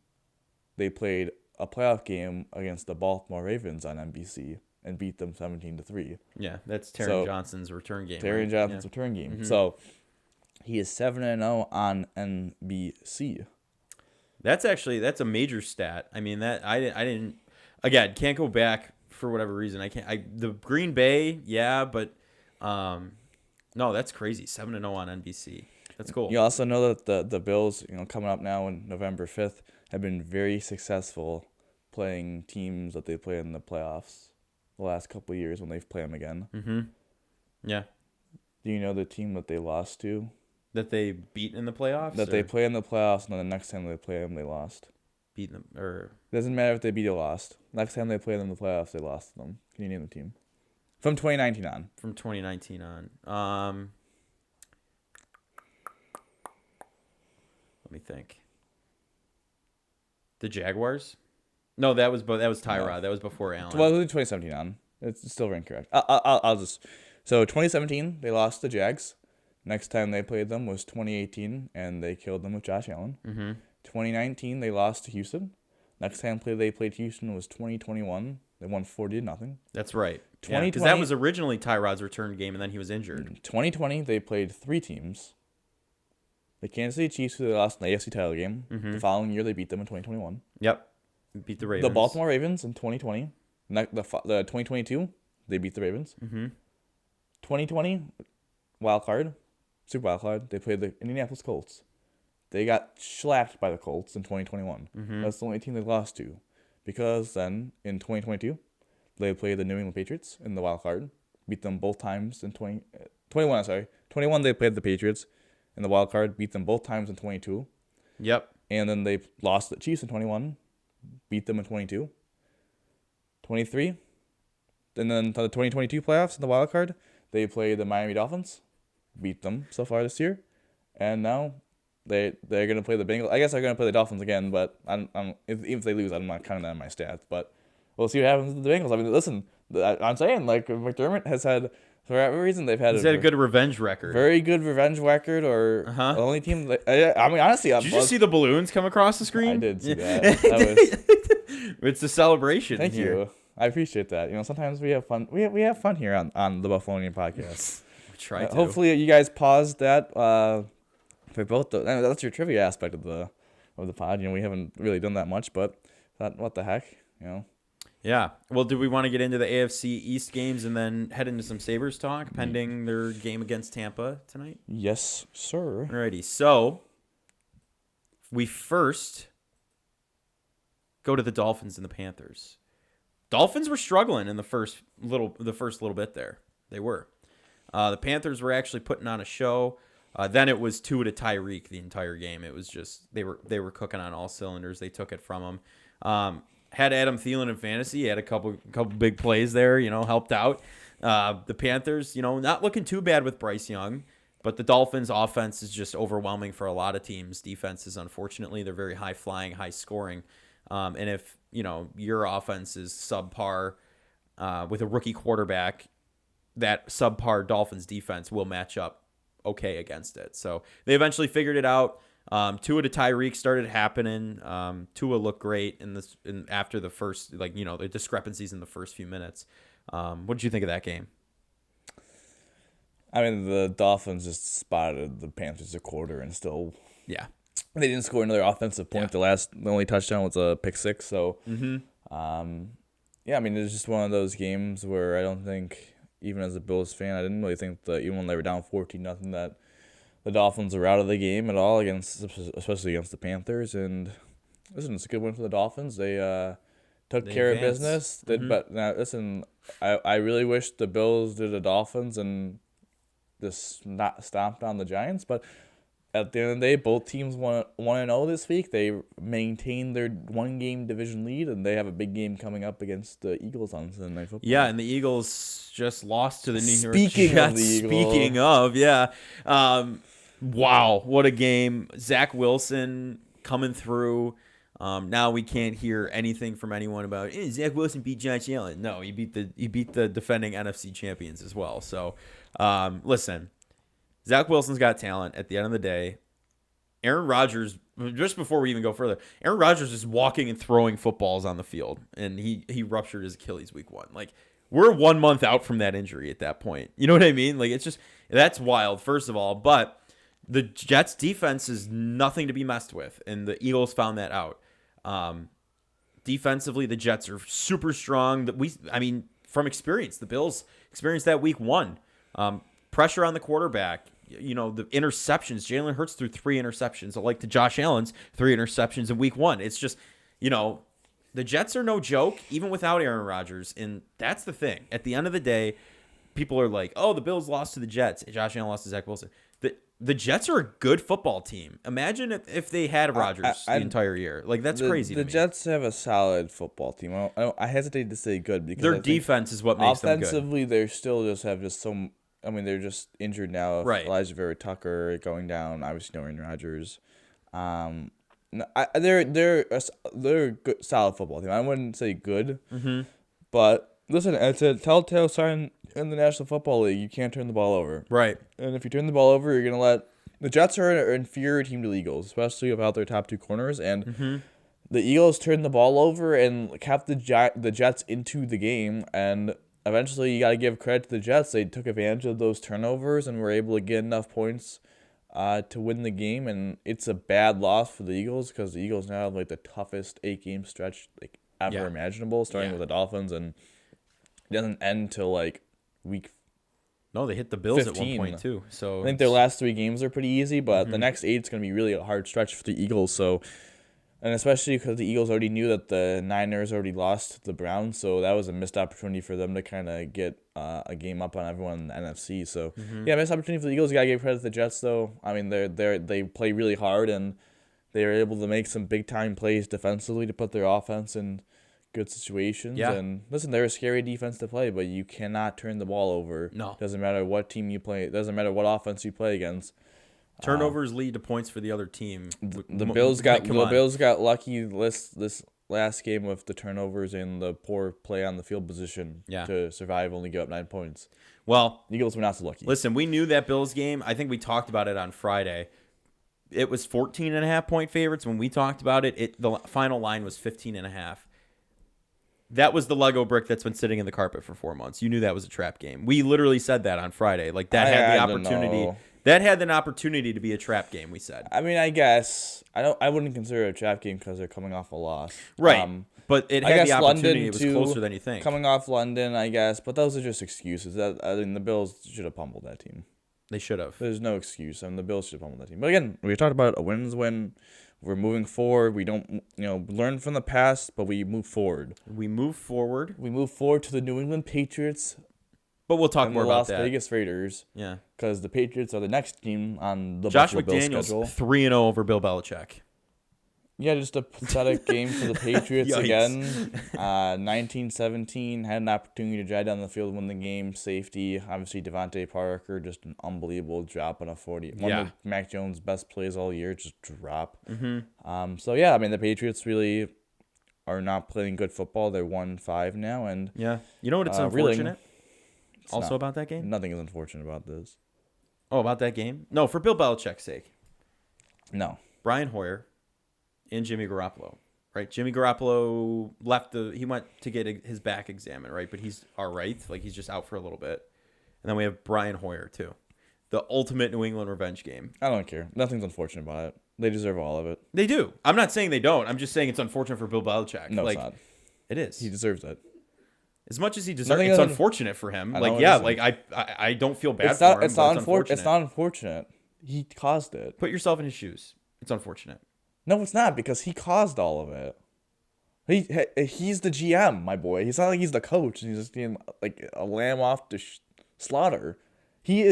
they played a playoff game against the Baltimore Ravens on NBC and beat them 17-3. Yeah, that's Taron Johnson's return game. Taron Johnson's return game. Mm-hmm. So he is 7-0 on NBC. That's a major stat. I mean, that I didn't again, can't go back for whatever reason. The Green Bay, yeah, but no, that's crazy. 7-0 on NBC. That's cool. You also know that the Bills, coming up now on November 5th, have been very successful playing teams that they play in the playoffs the last couple of years when they've played them again. Mm-hmm. Yeah. Do you know the team that they lost to? That they beat in the playoffs? They play in the playoffs, and then the next time they play them, they lost. Beat them, or... Doesn't matter if they beat or lost. Next time they play them in the playoffs, they lost to them. Can you name the team? From 2019 on. From 2019 on. Let me think. The Jaguars? No, that was Tyrod. No. That was before Allen. Well, 2017 on. It's still incorrect. I'll just... So 2017, they lost the Jags. Next time they played them was 2018, and they killed them with Josh Allen. Mm-hmm. 2019, they lost to Houston. Next time they played Houston was 2021. They won 40-0. That's right. 2020, because that was originally Tyrod's return game, and then he was injured. 2020, they played 3 teams. The Kansas City Chiefs, who they lost in the AFC title game. Mm-hmm. The following year, they beat them in 2021. Yep. Beat the Ravens. The Baltimore Ravens in 2020. The 2022, they beat the Ravens. Mm-hmm. 2020, wild card, Super Wild Card. They played the Indianapolis Colts. They got slapped by the Colts in 2021. Mm-hmm. That's the only team they lost to. Because then, in 2022, they played the New England Patriots in the wild card. Beat them both times in 21, sorry. 21, they played the Patriots in the wild card. Beat them both times in 22. Yep. And then they lost to the Chiefs in 21. Beat them in 22. 23. And then the 2022 playoffs in the wild card, they played the Miami Dolphins. Beat them so far this year. And now they're gonna play the Bengals. I guess they're gonna play the Dolphins again, but if they lose, I'm not counting that in my stats. But we'll see what happens with the Bengals. I mean, listen, I'm saying like McDermott has had, for whatever reason, they've had He's had a good revenge record. very good revenge record, or Uh-huh. the only team. I mean, honestly, Did you just see the balloons come across the screen? I did see that. That It's a celebration. thank here. you. I appreciate that. Sometimes we have fun. We have fun here on the Buffalonian podcast. We try to. Hopefully, you guys paused that. For both that's your trivia aspect of the pod. We haven't really done that much, but thought, what the heck, Yeah. Well, do we want to get into the AFC East games and then head into some Sabres talk pending their game against Tampa tonight? Yes, sir. Alrighty. So we first go to the Dolphins and the Panthers. Dolphins were struggling in the first little bit there. They were. The Panthers were actually putting on a show. Then it was Tua to Tyreek the entire game. It was just they were cooking on all cylinders. They took it from him. Had Adam Thielen in fantasy. He had a couple big plays there. Helped out. The Panthers, not looking too bad with Bryce Young, but the Dolphins' offense is just overwhelming for a lot of teams. Defenses, unfortunately, they're very high flying, high scoring. And if your offense is subpar with a rookie quarterback, that subpar Dolphins defense will match up okay against it. So they eventually figured it out. Tua to Tyreek started happening. Tua looked great after the first, the discrepancies in the first few minutes. What did you think of that game? I mean, the Dolphins just spotted the Panthers a quarter and still Yeah. they didn't score another offensive point. Yeah. The only touchdown was a pick six. So, yeah, I mean, it's just one of those games where I don't think, even as a Bills fan, I didn't really think that even when they were down 14-0, that the Dolphins were out of the game at all especially against the Panthers. And listen, it's a good win for the Dolphins. They took care of business. But now listen, I really wish the Bills did the Dolphins and just not stomped on the Giants. But at the end of the day, both teams won 1-0 this week. They maintained their one-game division lead, and they have a big game coming up against the Eagles on Sunday Night Football. Yeah, and the Eagles just lost to the New York Jets. Speaking of, yeah. Wow, what a game. Zach Wilson coming through. Now we can't hear anything from anyone about Zach Wilson beat Josh Allen. No, he beat the defending NFC champions as well. So, listen, Zach Wilson's got talent. At the end of the day, Aaron Rodgers. Just before we even go further, Aaron Rodgers is walking and throwing footballs on the field, and he ruptured his Achilles week 1. Like, we're 1 month out from that injury at that point. You know what I mean? Like, it's just that's wild. First of all, but the Jets' defense is nothing to be messed with, and the Eagles found that out. Defensively, the Jets are super strong. From experience, the Bills experienced that week 1. Pressure on the quarterback. The interceptions. Jalen Hurts threw 3 interceptions, like to Josh Allen's 3 interceptions in week 1. It's just, the Jets are no joke, even without Aaron Rodgers. And that's the thing. At the end of the day, people are like, oh, the Bills lost to the Jets. Josh Allen lost to Zach Wilson. The Jets are a good football team. Imagine if they had Rodgers the entire year. Like, that's crazy to me. The Jets have a solid football team. I hesitate to say good because their defense is what makes them good. Offensively, they still just have just so. I mean, they're just injured now. Right. Elijah Vera Tucker going down. Obviously, no Aaron Rodgers. They're a good, solid football team. I wouldn't say good, but listen, it's a telltale sign in the National Football League. You can't turn the ball over. Right. And if you turn the ball over, you're gonna let the Jets are an inferior team to the Eagles, especially without their top 2 corners. And the Eagles turned the ball over and kept the Jets into the game. And eventually, you got to give credit to the Jets. They took advantage of those turnovers and were able to get enough points to win the game. And it's a bad loss for the Eagles because the Eagles now have the toughest 8-game stretch ever imaginable, starting with the Dolphins, and it doesn't end till week Oh, they hit the Bills at one 15. point too. So I think their last 3 games are pretty easy, but the next 8 is going to be really a hard stretch for the Eagles. So, and especially because the Eagles already knew that the Niners already lost to the Browns, so that was a missed opportunity for them to kind of get a game up on everyone in the NFC. So, yeah, missed opportunity for the Eagles. You got to give credit to the Jets, though. I mean, they play really hard, and they were able to make some big-time plays defensively to put their offense in good situations. Yeah. And listen, they're a scary defense to play, but you cannot turn the ball over. No. Doesn't matter what team you play. Doesn't matter what offense you play against. turnovers lead to points for the other team. The Bills got lucky this last game with the turnovers and the poor play on the field position to survive, only give up 9 points. Well, the Eagles were not so lucky. Listen, we knew that Bills game. I think we talked about it on Friday. It was 14.5-point favorites when we talked about it. The final line was 15.5. That was the Lego brick that's been sitting in the carpet for 4 months. You knew that was a trap game. We literally said that on Friday. Like that had the opportunity. That had an opportunity to be a trap game. We said. I mean, I guess I wouldn't consider it a trap game because they're coming off a loss. Right. But it had the opportunity. London it was closer than you think. Coming off London, I guess. But those are just excuses. I mean, the Bills should have pummeled that team. They should have. There's no excuse. I mean, the Bills should have pummeled that team. But again, we talked about a win's win. We're moving forward. We don't, learn from the past, but we move forward. We move forward. We move forward to the New England Patriots. But we'll talk more about that. The Las Vegas Raiders. Yeah. Because the Patriots are the next team on the Josh Buffalo Bills schedule. McDaniels 3-0 over Bill Belichick. Yeah, just a pathetic game for the Patriots again. 19-17, had an opportunity to drive down the field, win the game. Safety, obviously Devontae Parker, just an unbelievable drop on a 40. One of Mac Jones' best plays all year, just drop. So yeah, I mean the Patriots really are not playing good football. They're 1-5 now, and yeah, you know what? It's unfortunate. About that game, nothing is unfortunate about this. Oh, about that game? No, for Bill Belichick's sake. No, Brian Hoyer and Jimmy Garoppolo, right? Jimmy Garoppolo he went to get his back examined, right? But he's all right. Like, he's just out for a little bit. And then we have Brian Hoyer, too. The ultimate New England revenge game. I don't care. Nothing's unfortunate about it. They deserve all of it. They do. I'm not saying they don't. I'm just saying it's unfortunate for Bill Belichick. No, it's not. It is. He deserves it. As much as he deserves it, it's unfortunate for him. I don't feel bad for him. It's not unfortunate. He caused it. Put yourself in his shoes. It's unfortunate. No, it's not, because he caused all of it. He's the GM, my boy. He's not like he's the coach and he's just being like a lamb off to slaughter. He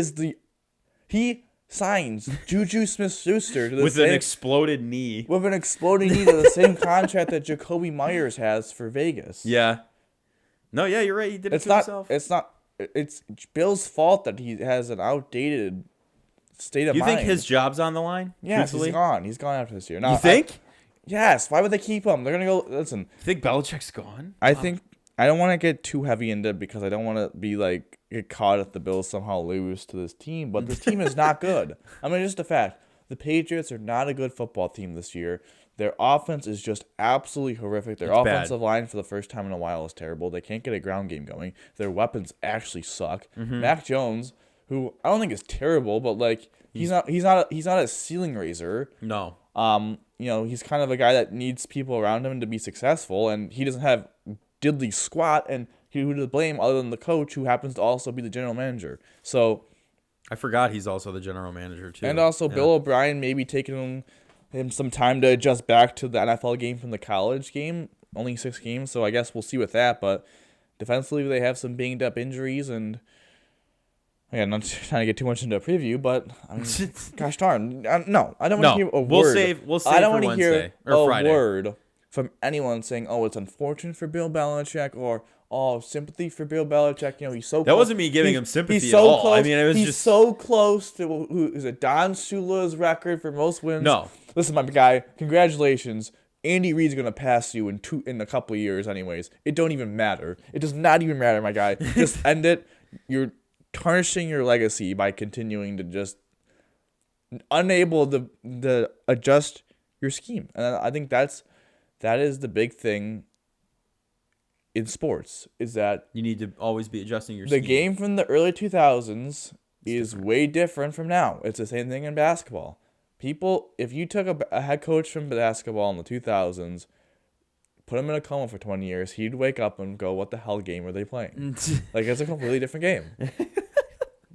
signs Juju Smith-Schuster to with an exploded knee. With an exploding knee to the same contract that Jacoby Myers has for Vegas. Yeah. No, yeah, you're right. He did it to himself. It's Bill's fault that he has an outdated state of mind. You think his job's on the line? Yes, he's gone. He's gone after this year. Now, you think? Yes. Why would they keep him? They're going to go... Listen. You think Belichick's gone? I think... I don't want to get too heavy into it because I don't want to be like... get caught if the Bills somehow lose to this team. But this team is not good. I mean, just a fact. The Patriots are not a good football team this year. Their offense is just absolutely horrific. Their offensive line for the first time in a while is terrible. They can't get a ground game going. Their weapons actually suck. Mac Jones, who I don't think is terrible, but like he's not a ceiling raiser. No. He's kind of a guy that needs people around him to be successful, and he doesn't have diddly squat, and who to blame other than the coach, who happens to also be the general manager. So I forgot he's also the general manager too. And also Bill O'Brien maybe taking him some time to adjust back to the NFL game from the college game. Only 6 games, so I guess we'll see with that. But defensively, they have some banged up injuries, and again, not trying to get too much into a preview, but I mean, gosh darn, no, I don't want to hear a word. We'll save I don't want to hear or a Friday. word from anyone saying, "Oh, it's unfortunate for Bill Belichick," or "Oh, sympathy for Bill Belichick." He's so. That wasn't me giving him sympathy he's at so all. Close, I mean, it was he's just so close to who is it? Don Shula's record for most wins. No. Listen, my guy, congratulations. Andy Reid's gonna pass you in a couple of years, anyways. It don't even matter. It does not even matter, my guy. Just end it. You're tarnishing your legacy by continuing to just unable to adjust your scheme, and I think that is the big thing in sports, is that you need to always be adjusting your the scheme. game from the early 2000s is way different from now. It's the same thing in basketball. People, if you took a head coach from basketball in the 2000s, put him in a coma for 20 years, he'd wake up and go, "What the hell game are they playing?" Like, it's a completely different game.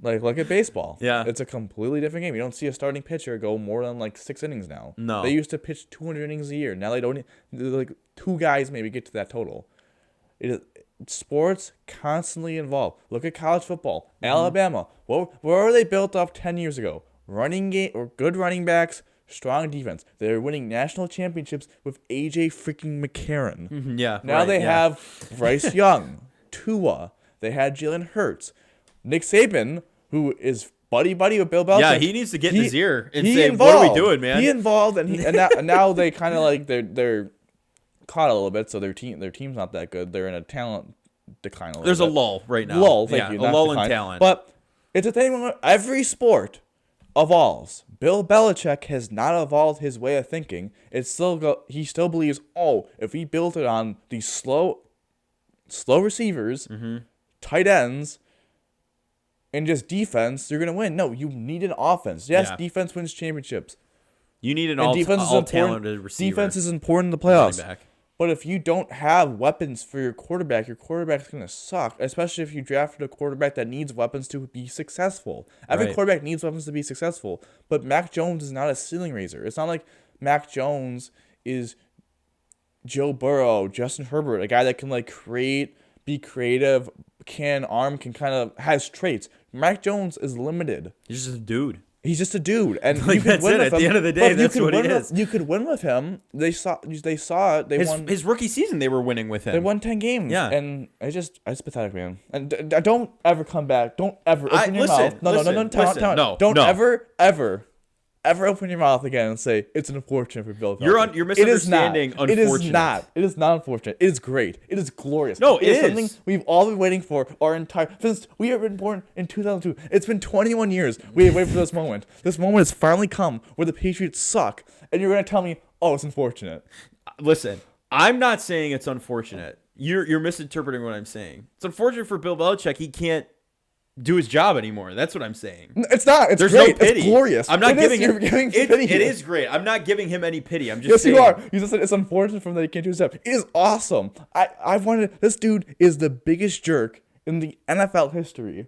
Like, look at baseball. Yeah. It's a completely different game. You don't see a starting pitcher go more than like 6 innings now. No. They used to pitch 200 innings a year. Now they don't. Like 2 guys maybe get to that total. It is, sports constantly involved. Look at college football. Alabama. Where were they built up 10 years ago? Running game or good running backs, strong defense. They're winning national championships with AJ freaking McCarron. Yeah. Now right, they have Bryce Young, Tua. They had Jalen Hurts, Nick Saban, who is buddy with Bill Belichick. Yeah, he needs to get in his ear and say, involved. "What are we doing, man?" He involved, and now they kind of like they're caught a little bit. So their team's not that good. They're in a talent decline a little There's bit. a lull right now. Lull, thank you. A not lull decline. in talent. But it's a thing when every sport evolves. Bill Belichick has not evolved his way of thinking. He still believes, if we built it on these slow receivers, tight ends, and just defense, you're gonna win. No, you need an offense. Yes, Yeah. defense wins championships. You need an Defense is all-talented important. receiver. Defense is important in the running playoffs. back. But if you don't have weapons for your quarterback's going to suck, especially if you drafted a quarterback that needs weapons to be successful. Every Right. quarterback needs weapons to be successful. But Mac Jones is not a ceiling raiser. It's not like Mac Jones is Joe Burrow, Justin Herbert, a guy that can be creative, can kind of has traits. Mac Jones is limited. He's just a dude. He's just a dude, and Like, you can that's win it. with At him. the end of the day, But you that's could what he win is. You could win with him. They saw it. They won. His rookie season, they were winning with him. They won 10 games. Yeah. And it's pathetic, man. And don't ever come back. Don't ever open your mouth. No. Don't ever open your mouth again and say it's unfortunate for Bill Belichick. You're misunderstanding It is unfortunate. not. It is not unfortunate. It is great. It is glorious. No, it is is. something we've all been waiting for since we have been born in 2002. It's been 21 years. We have waited for this moment. This moment has finally come where the Patriots suck, and you're gonna tell me, it's unfortunate. Listen, I'm not saying it's unfortunate. You're misinterpreting what I'm saying. It's unfortunate for Bill Belichick. He can't do his job anymore. That's what I'm saying. It's not. It's There's great. no pity. It's glorious. I'm not giving him. You're giving It pity here. is great. I'm not giving him any pity. I'm just Yes, saying. you are. You just said it's unfortunate for him that he can't do his job. It is awesome. I wanted. This dude is the biggest jerk in the NFL history.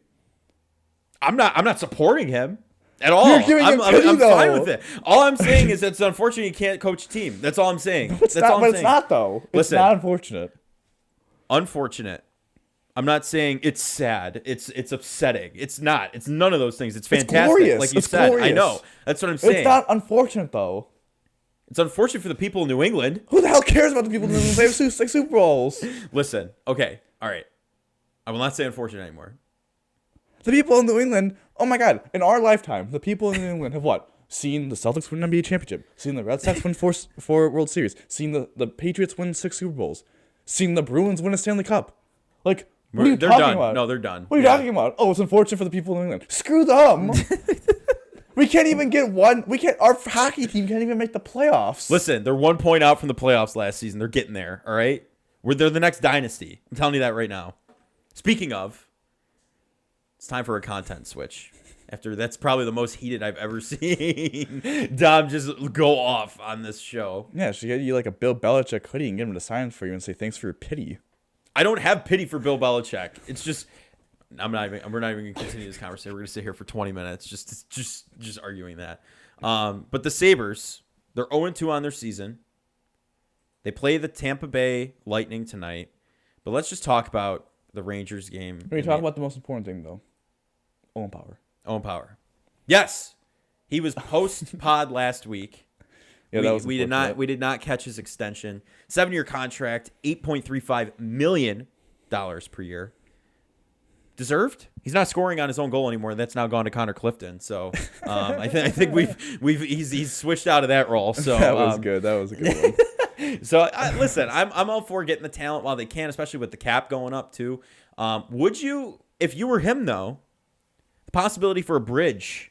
I'm not supporting him at all. You're giving him pity, I'm fine though. with it. All I'm saying is it's unfortunate he can't coach a team. That's all I'm saying. It's That's not. all I'm But saying. it's not though. It's Listen. not unfortunate. Unfortunate. I'm not saying it's sad. It's upsetting. It's not. It's none of those things. It's fantastic. glorious. Like you It's said. glorious. I know. That's what I'm saying. It's not unfortunate though. It's unfortunate for the people in New England. Who the hell cares about the people who have 6 Super Bowls? Listen. Okay. All right. I will not say unfortunate anymore. The people in New England. Oh my God! In our lifetime, the people in New England have what? Seen the Celtics win an NBA championship. Seen the Red Sox win four World Series. Seen the Patriots win 6 Super Bowls. Seen the Bruins win a Stanley What are you They're talking done. about? No, they're done. What are you talking about? It's unfortunate for the people in England. Screw them. We can't even get one. We can't. Our hockey team can't even make the playoffs. Listen, they're 1 point out from the playoffs last season. They're getting there. All right. They're the next dynasty. I'm telling you that right now. Speaking of, it's time for a content switch. That's probably the most heated I've ever seen Dom just go off on this show. Yeah, she get you like a Bill Belichick hoodie and get him to sign for you and say thanks for your pity. I don't have pity for Bill Belichick. It's just we're not even going to continue this conversation. We're going to sit here for 20 minutes just arguing that. But the Sabres, they're 0-2 on their season. They play the Tampa Bay Lightning tonight. But let's just talk about the Rangers game. When you talk about the most important thing though, Owen Power. Owen Power. Yes. He was post pod last week. Yeah, that was we did not catch his extension. 7-year contract, $8.35 million per year. Deserved. He's not scoring on his own goal anymore. That's now gone to Connor Clifton. So I think he's switched out of that role. So that was good. That was a good one. So listen, I'm all for getting the talent while they can, especially with the cap going up too. Would you, if you were him though, the possibility for a bridge?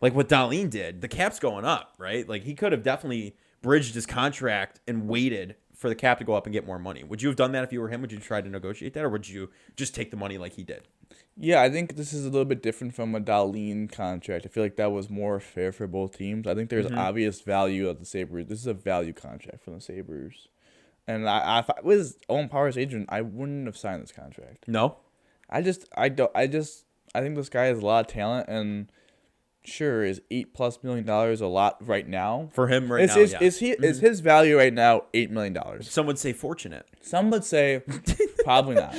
Like what Darlene did, the cap's going up, right? Like he could have definitely bridged his contract and waited for the cap to go up and get more money. Would you have done that if you were him? Would you try to negotiate that, or would you just take the money like he did? Yeah, I think this is a little bit different from a Darlene contract. I feel like that was more fair for both teams. I think there's obvious value of the Sabres. This is a value contract from the Sabres. And if I was Owen Power's agent, I wouldn't have signed this contract. No. I just I think this guy has a lot of talent, and sure, is $8+ million a lot right now? For him right Is now, his yeah. is his value right now $8 million? Some would say fortunate. Some would say probably not.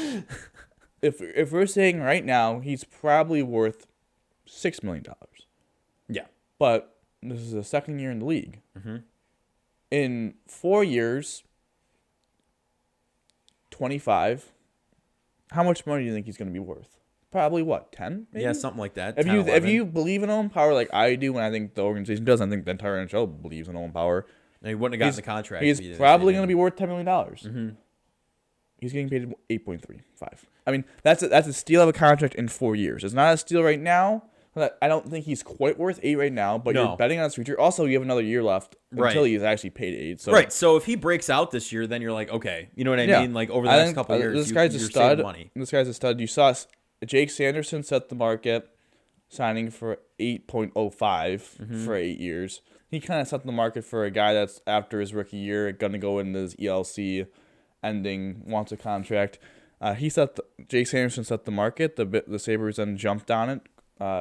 If we're saying right now, he's probably worth $6 million. Yeah. But this is the second year in the league. Mm-hmm. In 4 years, 25. How much money do you think he's going to be worth? Probably what, 10? Maybe? Yeah, something like that. If 10, you 11. if you believe in Owen Power like I do, and I think the organization does, I think the entire NHL believes in Owen Power. And he wouldn't have gotten the contract. He's if probably they going to be didn't. worth $10 million. Mm-hmm. He's getting paid 8.35. I mean, that's a steal of a contract in 4 years. It's not a steal right now. I don't think he's quite worth 8 right now, but No. you're betting on his future. Also, you have another year left until Right. he's actually paid 8. So Right. So if he breaks out this year, then you're like, okay, you know what I yeah, mean? Like over the I next think, couple of years, this you, guy's you're a stud. saving money. This guy's a stud. You saw Jake Sanderson set the market, signing for 8.05 for 8 years. He kind of set the market for a guy that's after his rookie year going to go into his ELC ending, wants a contract. Jake Sanderson set the market. The Sabres then jumped on it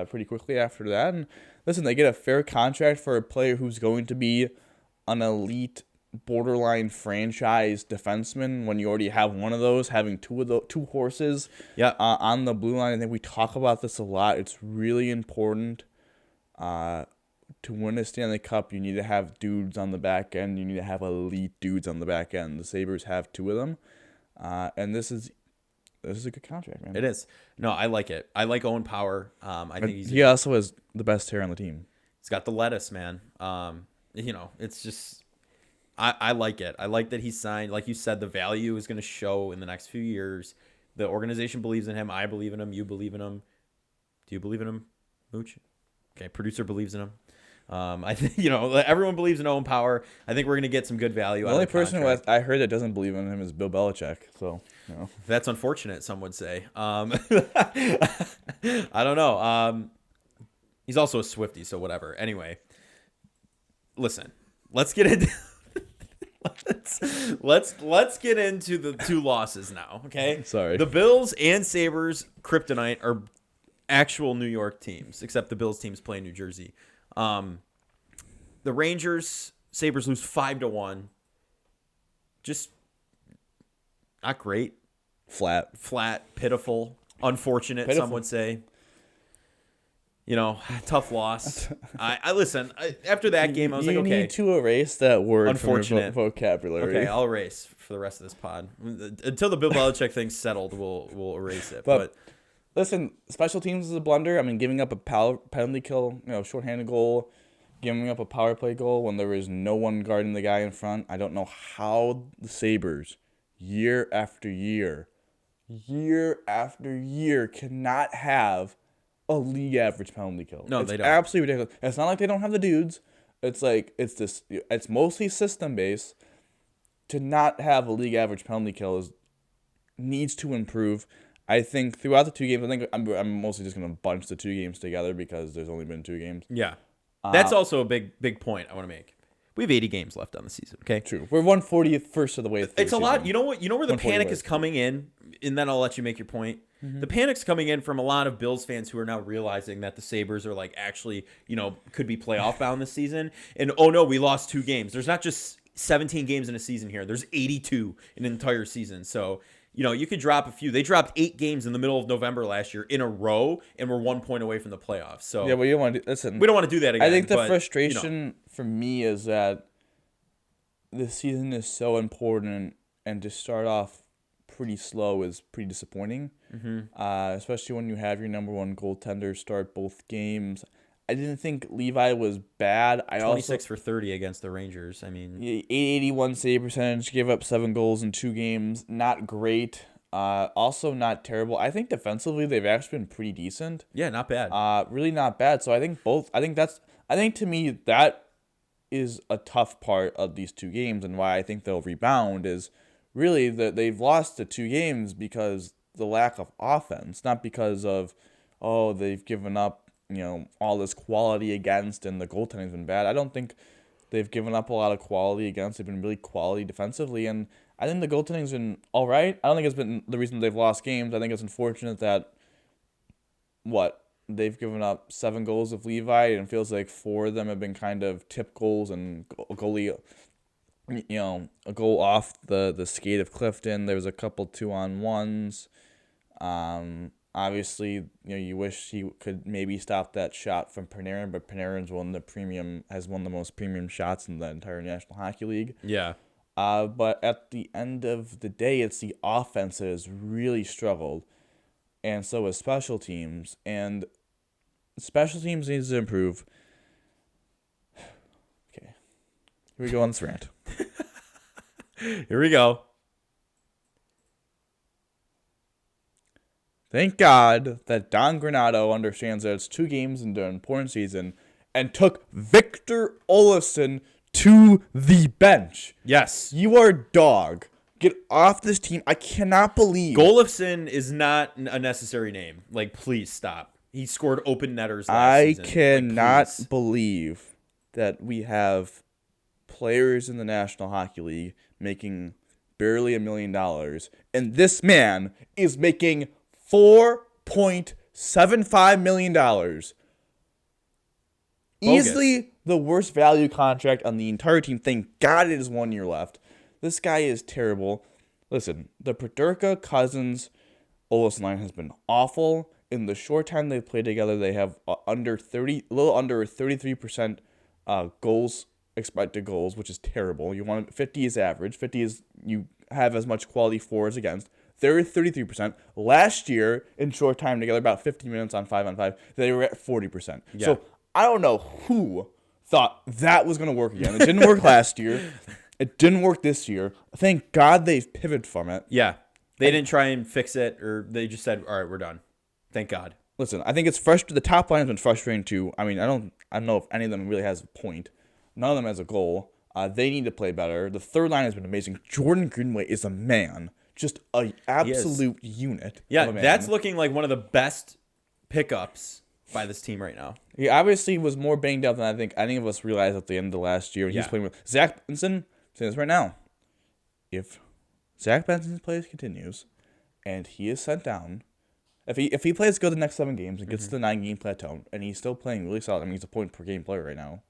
pretty quickly after that. And listen, they get a fair contract for a player who's going to be an elite, borderline franchise defenseman. When you already have one of those, having two horses, Yeah. on the blue line. I think we talk about this a lot. It's really important. To win a Stanley Cup, you need to have dudes on the back end. You need to have elite dudes on the back end. The Sabres have two of them, and this is a good contract, man. It is. No, I like it. I like Owen Power. I think He also has the best hair on the team. he's got the lettuce, man. It's just I like it. I like that he's signed. Like you said, the value is going to show in the next few years. The organization believes in him. I believe in him. You believe in him. Do you believe in him, Mooch? Okay, producer believes in him. I think everyone believes in Owen Power. I think we're gonna get some good value. The out only of the person contract. I heard that doesn't believe in him is Bill Belichick. So, That's unfortunate. Some would say. I don't know. He's also a Swiftie, so whatever. Anyway, listen. Let's get into let's get into the two losses now. Okay. Sorry. The Bills and Sabres kryptonite are actual New York teams, except the Bills teams play in New Jersey. The Rangers, Sabres lose 5-1. Just not great. flat. Pitiful, unfortunate, some would say. Tough loss. I listen. After that game, I was like, okay. You need to erase that word Unfortunate. from your vocabulary. Okay, I'll erase for the rest of this pod. Until the Bill Belichick thing's settled, we'll erase it. But listen, special teams is a blunder. I mean, giving up a penalty kill, shorthanded goal, giving up a power play goal when there is no one guarding the guy in front. I don't know how the Sabres, year after year cannot have a league average penalty kill. No, it's they don't. Absolutely ridiculous. It's not like they don't have the dudes. It's like it's mostly system based. To not have a league average penalty kill needs to improve. I think throughout the two games, I think I'm mostly just gonna bunch the two games together because there's only been 2 games. yeah, that's also a big point I want to make. We have 80 games left on the season. Okay, True. We're 141st of the way through. it's a lot. You know what? You know where the panic is 141st. coming in, and then I'll let you make your point. The panic's coming in from a lot of Bills fans who are now realizing that the Sabres are actually, could be playoff bound this season. And oh no, we lost 2 games. There's not just 17 games in a season here. There's 82 in an entire season. So, you could drop a few. They dropped 8 games in the middle of November last year in a row, and we're 1 point away from the playoffs. So Yeah, but you don't want to listen. we don't want to do that again. I think the but, frustration for me is that the season is so important, and to start off pretty slow is pretty disappointing. Especially when you have your number one goaltender start both games. I didn't think Levi was bad. 26 for 30 against the Rangers. I mean, 881 save percentage, gave up 7 goals in 2 games. Not great. Also not terrible. I think defensively they've actually been pretty decent. yeah, not bad. Really not bad. So I think to me that is a tough part of these 2 games, and why I think they'll rebound is really that they've lost the 2 games because the lack of offense, not because of they've given up all this quality against and the goaltending's been bad. I don't think they've given up a lot of quality against. They've been really quality defensively, and I think the goaltending's been all right. I don't think it's been the reason they've lost games. I think it's unfortunate that what? They've given up 7 goals of Levi, and it feels like 4 of them have been kind of tip goals and goalie, a goal off the skate of Clifton. There was a couple 2-on-1s. Obviously, you wish he could maybe stop that shot from Panarin, but Panarin's has one of the most premium shots in the entire National Hockey League. Yeah. But at the end of the day, it's the offense that has really struggled, and so has special teams. And special teams needs to improve. Okay, here we go on this rant. Here we go. Thank God that Don Granato understands that it's 2 games into an important season and took Victor Olofsson to the bench. Yes. You are a dog. Get off this team. I cannot believe. Golofsson is not a necessary name. Like, please stop. He scored open netters last I season. cannot Like, believe that we have players in the National Hockey League making barely $1 million, and this man is making $4.75 million. Easily the worst value contract on the entire team. Thank God it is 1 year left. This guy is terrible. Listen, the Peterka, Cousins, Olofsson line has been awful. In the short time they've played together, they have a little under 33% goals, expected goals, which is terrible. 50 is average. 50 is you have as much quality for as against. They're 33%. Last year, in short time together, about 50 minutes on 5-on-5, they were at 40%. Yeah. So I don't know who thought that was going to work again. It didn't work last year. It didn't work this year. Thank God they've pivoted from it. Yeah. They didn't try and fix it, or they just said, all right, we're done. Thank God. Listen, I think it's frustrating. The top line has been frustrating too. I mean, I don't know if any of them really has a point. None of them has a goal. They need to play better. The third line has been amazing. Jordan Greenway is a man. Just an absolute unit. Yeah, of a man. that's looking like one of the best pickups by this team right now. He obviously was more banged up than I think any of us realized at the end of the last year. When he was playing with Zach Benson. Saying this right now. If Zach Benson's play continues and he is sent down, if he plays good the next 7 games and gets to the 9-game plateau, and he's still playing really solid, I mean, he's a point per game player right now,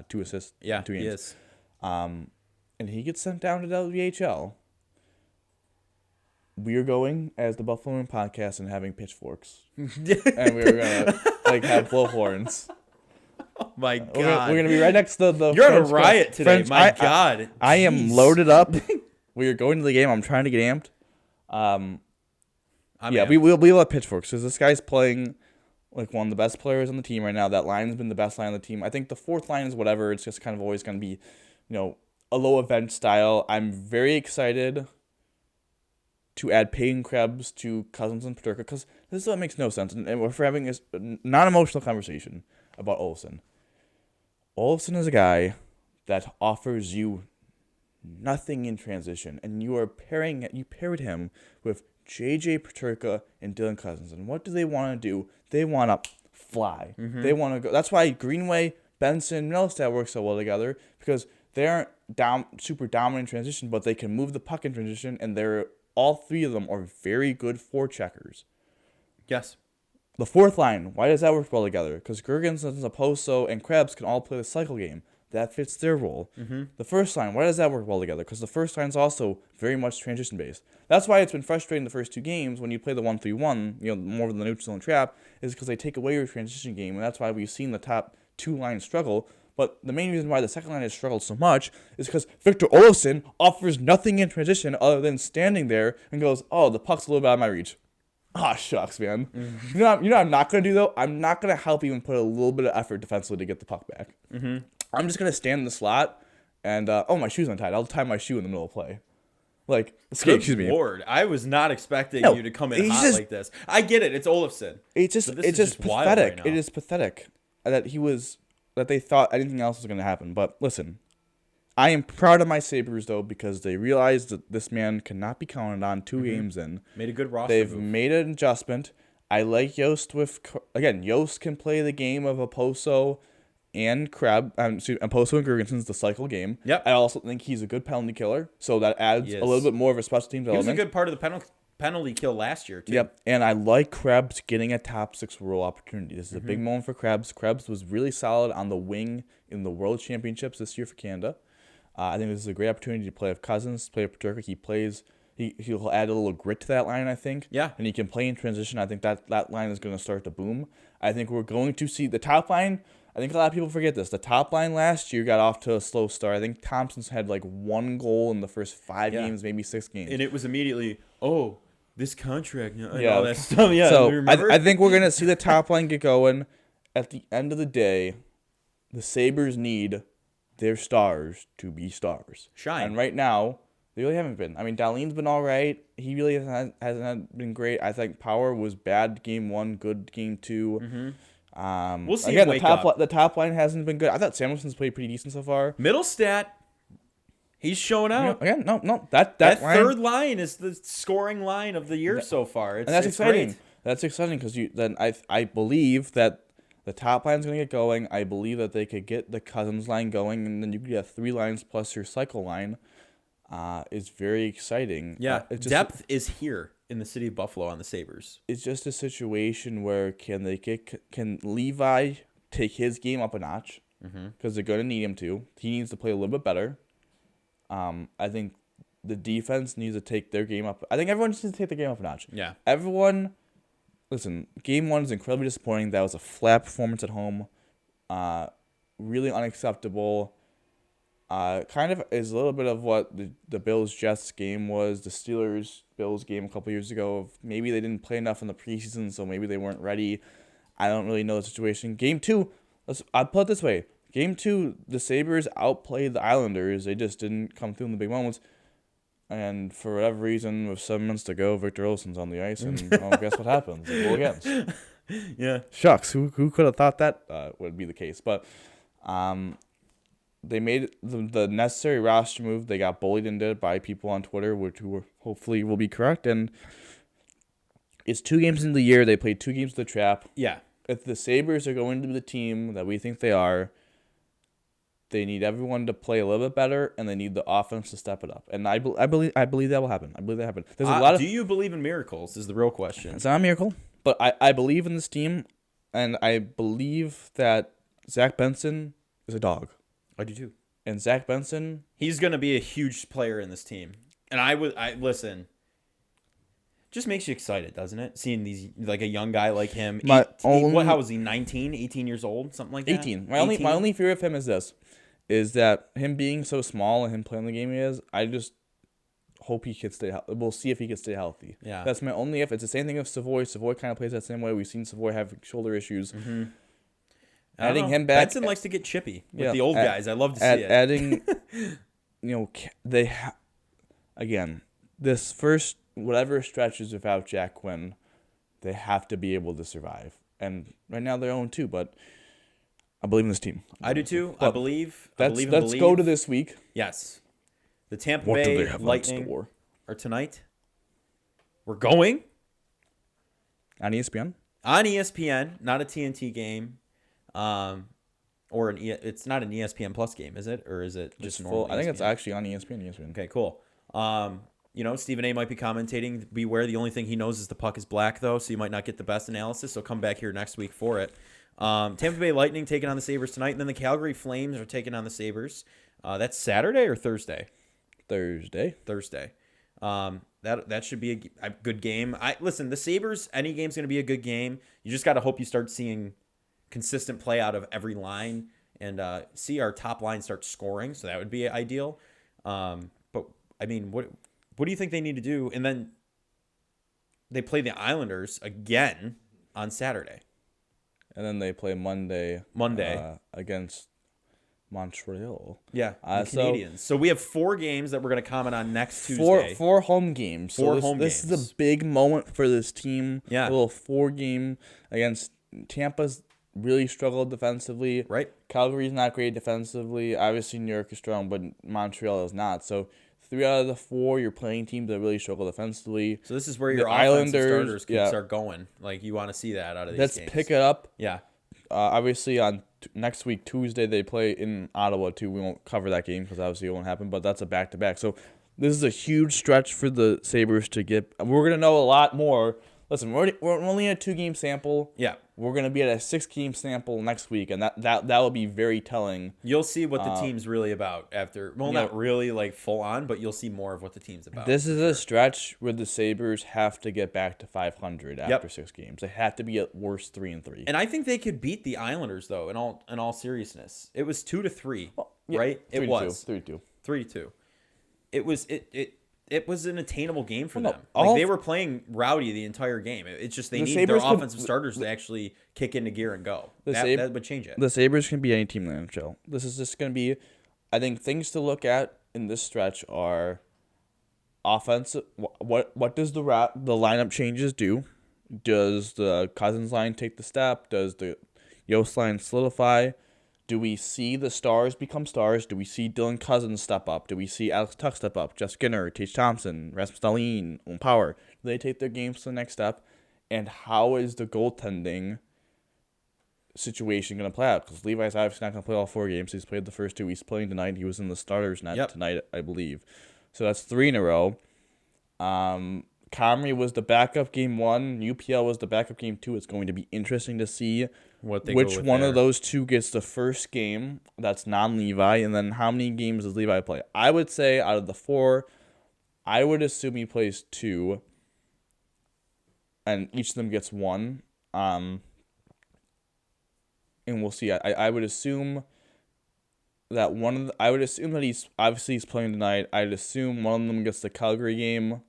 2 assists, in 2 games. He is. And he gets sent down to WHL, we are going as the Buffalo Room podcast and having pitchforks, and we're gonna have blow horns. Oh my God, we're gonna be right next to the. You're on a riot today. God, I am loaded up. We are going to the game. I'm trying to get amped. We will have pitchforks because this guy's playing like one of the best players on the team right now. That line has been the best line on the team. I think the fourth line is whatever. It's just kind of always going to be, a low event style. I'm very excited to add Peyton Krebs to Cousins and Peterka because this is what makes no sense. And we're having this non-emotional conversation about Olofsson. Olofsson is a guy that offers you nothing in transition, and you paired him with JJ Peterka and Dylan Cousins. And what do they want to do? They want to fly. Mm-hmm. They want to go. That's why Greenway, Benson, Nelstad work so well together because they aren't super dominant in transition, but they can move the puck in transition, and all 3 of them are very good forecheckers. Yes. The fourth line, why does that work well together? Because Girgensons, Oposo, and Krebs can all play the cycle game. That fits their role. Mm-hmm. The first line, why does that work well together? Because the first line is also very much transition-based. That's why it's been frustrating the first 2 games when you play the 1-3-1, more than the neutral and trap, is because they take away your transition game, and that's why we've seen the top 2 lines struggle. But the main reason why the second line has struggled so much is because Victor Olofsson offers nothing in transition other than standing there and goes, oh, the puck's a little bit out of my reach. Ah, shucks, man. Mm-hmm. You know what I'm not going to do, though? I'm not going to help even put a little bit of effort defensively to get the puck back. Mm-hmm. I'm just going to stand in the slot and, my shoe's untied. I'll tie my shoe in the middle of play. Excuse me. Lord, I was not expecting you to come in hot like this. I get it. It's Olofsson. It's just pathetic. Right, it is pathetic that they thought anything else was going to happen. But listen, I am proud of my Sabres, though, because they realized that this man cannot be counted on 2 games in. Made a good roster They've move. made an adjustment. I like Yost Yost can play the game of Oposo and Oposo and Girgensons, the cycle game. Yep. I also think he's a good penalty killer, so that adds a little bit more of a special teams element. He was a good part of the penalty kill last year, too. Yep, and I like Krebs getting a top 6 role opportunity. This is a big moment for Krebs. Krebs was really solid on the wing in the World Championships this year for Canada. I think this is a great opportunity to play with Cousins, play with Paterka. He'll add a little grit to that line, I think. Yeah. And he can play in transition. I think that line is going to start to boom. I think we're going to see the top line. I think a lot of people forget this. The top line last year got off to a slow start. I think Thompson's had like 1 goal in the first 5 games, maybe 6 games. And it was immediately, oh, this contract and Yeah. all that stuff. Yeah, So remember? I think we're going to see the top line get going. At the end of the day, the Sabres need their stars to be stars. Shine. And right now, they really haven't been. I mean, Dahlin's been all right. He really hasn't been great. I think Power was bad game 1, good game 2. We'll see Again, him wake up. the top line hasn't been good. I thought Samuelson's played pretty decent so far. Middlestat, he's showing out. Again, no, that That line, third line is the scoring line of the year so far. and that's exciting. Great. That's exciting because I believe that the top line's going to get going. I believe that they could get the Cousins line going, and then you could get 3 lines plus your cycle line. Is very exciting. Yeah, It's just, depth is here in the city of Buffalo on the Sabres. It's just a situation where can Levi take his game up a notch? Because they're going to need him to. He needs to play a little bit better. I think the defense needs to take their game up. I think everyone needs to take the game up a notch. Yeah. Everyone, listen, game 1 is incredibly disappointing. That was a flat performance at home. Really unacceptable. Kind of is a little bit of what the Bills-Jets game was, the Steelers-Bills game a couple years ago. Of maybe they didn't play enough in the preseason, so maybe they weren't ready. I don't really know the situation. Game 2, I'll put it this way. Game 2, the Sabres outplayed the Islanders. They just didn't come through in the big moments. And for whatever reason, with 7 minutes to go, Victor Olsen's on the ice, and guess what happens? A goal against. Yeah. Shucks, who could have thought that would be the case? But they made the necessary roster move. They got bullied into it by people on Twitter, who hopefully will be correct. And it's 2 games in the year. They played 2 games of the trap. Yeah. If the Sabres are going to be the team that we think they are, they need everyone to play a little bit better, and they need the offense to step it up. And I believe that will happen. I believe that happen. There's a lot of. Do you believe in miracles? Is the real question. It's not a miracle, but I believe in this team, and I believe that Zach Benson is a dog. I do too. And Zach Benson, He's going to be a huge player in this team. And I listen. Just makes you excited, doesn't it? Seeing these, like a young guy like him. How was he? 19, 18 years old, something like that. 18. My only fear of him is this, is that him being so small and him playing the game he is. I just hope he can stay healthy. We'll see if he can stay healthy. Yeah, that's my only if. It's the same thing with Savoy. Savoy kind of plays that same way. We've seen Savoy have shoulder issues. Adding him back. Benson likes to get chippy with the old guys. I love to see it. Adding, again, this first whatever stretches without Jack Quinn, they have to be able to survive. And right now they're 0-2, but I believe in this team. I do too. But I believe. Let's go to this week. Yes, the Tampa What do Bay they have in Lightning store? are tonight. We're going On ESPN? on ESPN, not a TNT game. It's not an ESPN Plus game, is it? Or is it just normal? I think it's ESPN? actually on ESPN. Okay, cool. Stephen A might be commentating. Beware, the only thing he knows is the puck is black, though, so you might not get the best analysis. So come back here next week for it. Tampa Bay Lightning taking on the Sabres tonight, and then the Calgary Flames are taking on the Sabres. That's Saturday or Thursday? Thursday. That should be a good game. Listen, the Sabres, any game's going to be a good game. You just got to hope you start seeing consistent play out of every line and see our top line start scoring. So that would be ideal. But I mean, what do you think they need to do? And then they play the Islanders again on Saturday. And then they play Monday against Montreal. Yeah, the Canadians. So we have 4 games that we're going to comment on next Tuesday. Four home games. This is a big moment for this team. Yeah. A little 4-game against Tampa's really struggled defensively. Right. Calgary's not great defensively. Obviously, New York is strong, but Montreal is not. So 3 out of the 4, you're playing teams that really struggle defensively. So this is where your offensive starters can start going. Like, you want to see that out of these games. Let's pick it up. Yeah. Obviously, on next week, Tuesday, they play in Ottawa, too. We won't cover that game because obviously it won't happen, but that's a back-to-back. So This is a huge stretch for the Sabres to get. We're gonna know a lot more. Listen, we're only at a 2-game sample. Yeah. We're gonna be at a 6-game sample next week, and that will be very telling. You'll see what the team's really about after. Well, not really like full on, but you'll see more of what the team's about. This is a stretch where the Sabres have to get back to 500 after 6 games. They have to be at worst 3-3. And I think they could beat the Islanders though. In all seriousness, it was 2-3, right? It was 3-2. 3-2. It was an attainable game for Well, them. no, Like they were playing rowdy the entire game. It's just they need their offensive starters to actually kick into gear and go. That would change it. The Sabres can beat any team in the NHL. This is just going to be, I think, things to look at in this stretch are offensive. What does the lineup changes do? Does the Cousins line take the step? Does the Yost line solidify? Do we see the stars become stars? Do we see Dylan Cousins step up? Do we see Alex Tuch step up? Jeff Skinner, Tage Thompson, Rasmus Dahlin, Owen Power. Do they take their games to the next step? And how is the goaltending situation going to play out? Because Levi's obviously not going to play all 4 games. He's played the first 2. He's playing tonight. He was in the starters net tonight, I believe. So that's 3 in a row. Comrie was the backup game 1. UPL was the backup game 2. It's going to be interesting to see which one of those 2 gets the first game that's non-Levi, and then how many games does Levi play? I would say out of the 4, I would assume he plays 2, and each of them gets 1. And we'll see. I would assume that I would assume that he's playing tonight. I'd assume one of them gets the Calgary game.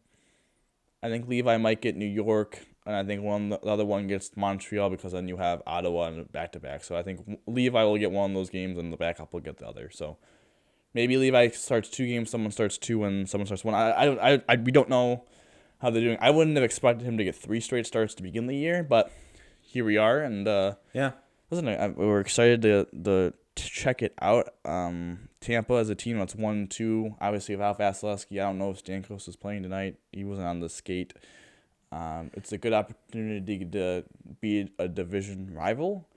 I think Levi might get New York, and I think the other one gets Montreal, because then you have Ottawa and back-to-back. So I think Levi will get one of those games, and the backup will get the other. So maybe Levi starts 2 games, someone starts 2, and someone starts 1. We don't know how they're doing. I wouldn't have expected him to get 3 straight starts to begin the year, but here we are, and listen, we're excited to check it out. Tampa as a team that's 1-2. Obviously, without Vasilevsky, I don't know if Stamkos is playing tonight. He wasn't on the skate. It's a good opportunity to be a division rival,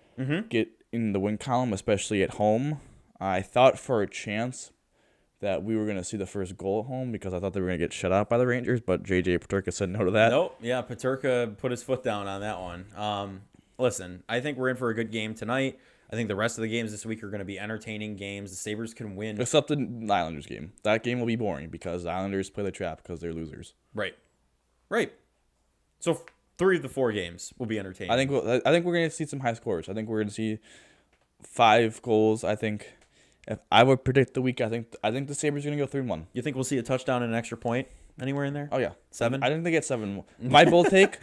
get in the win column, especially at home. I thought for a chance that we were going to see the first goal at home, because I thought they were going to get shut out by the Rangers, but J.J. Peterka said no to that. Nope. Yeah, Peterka put his foot down on that one. Listen, I think we're in for a good game tonight. I think the rest of the games this week are going to be entertaining games. The Sabres can win. Except the Islanders game. That game will be boring because the Islanders play the trap because they're losers. Right. So 3 of the 4 games will be entertaining. I think we're going to see some high scores. I think we're going to see 5 goals. I think if I would predict the week, I think the Sabres are going to go 3-1. You think we'll see a touchdown and an extra point anywhere in there? Oh yeah, 7. I think they get 7. My bold take.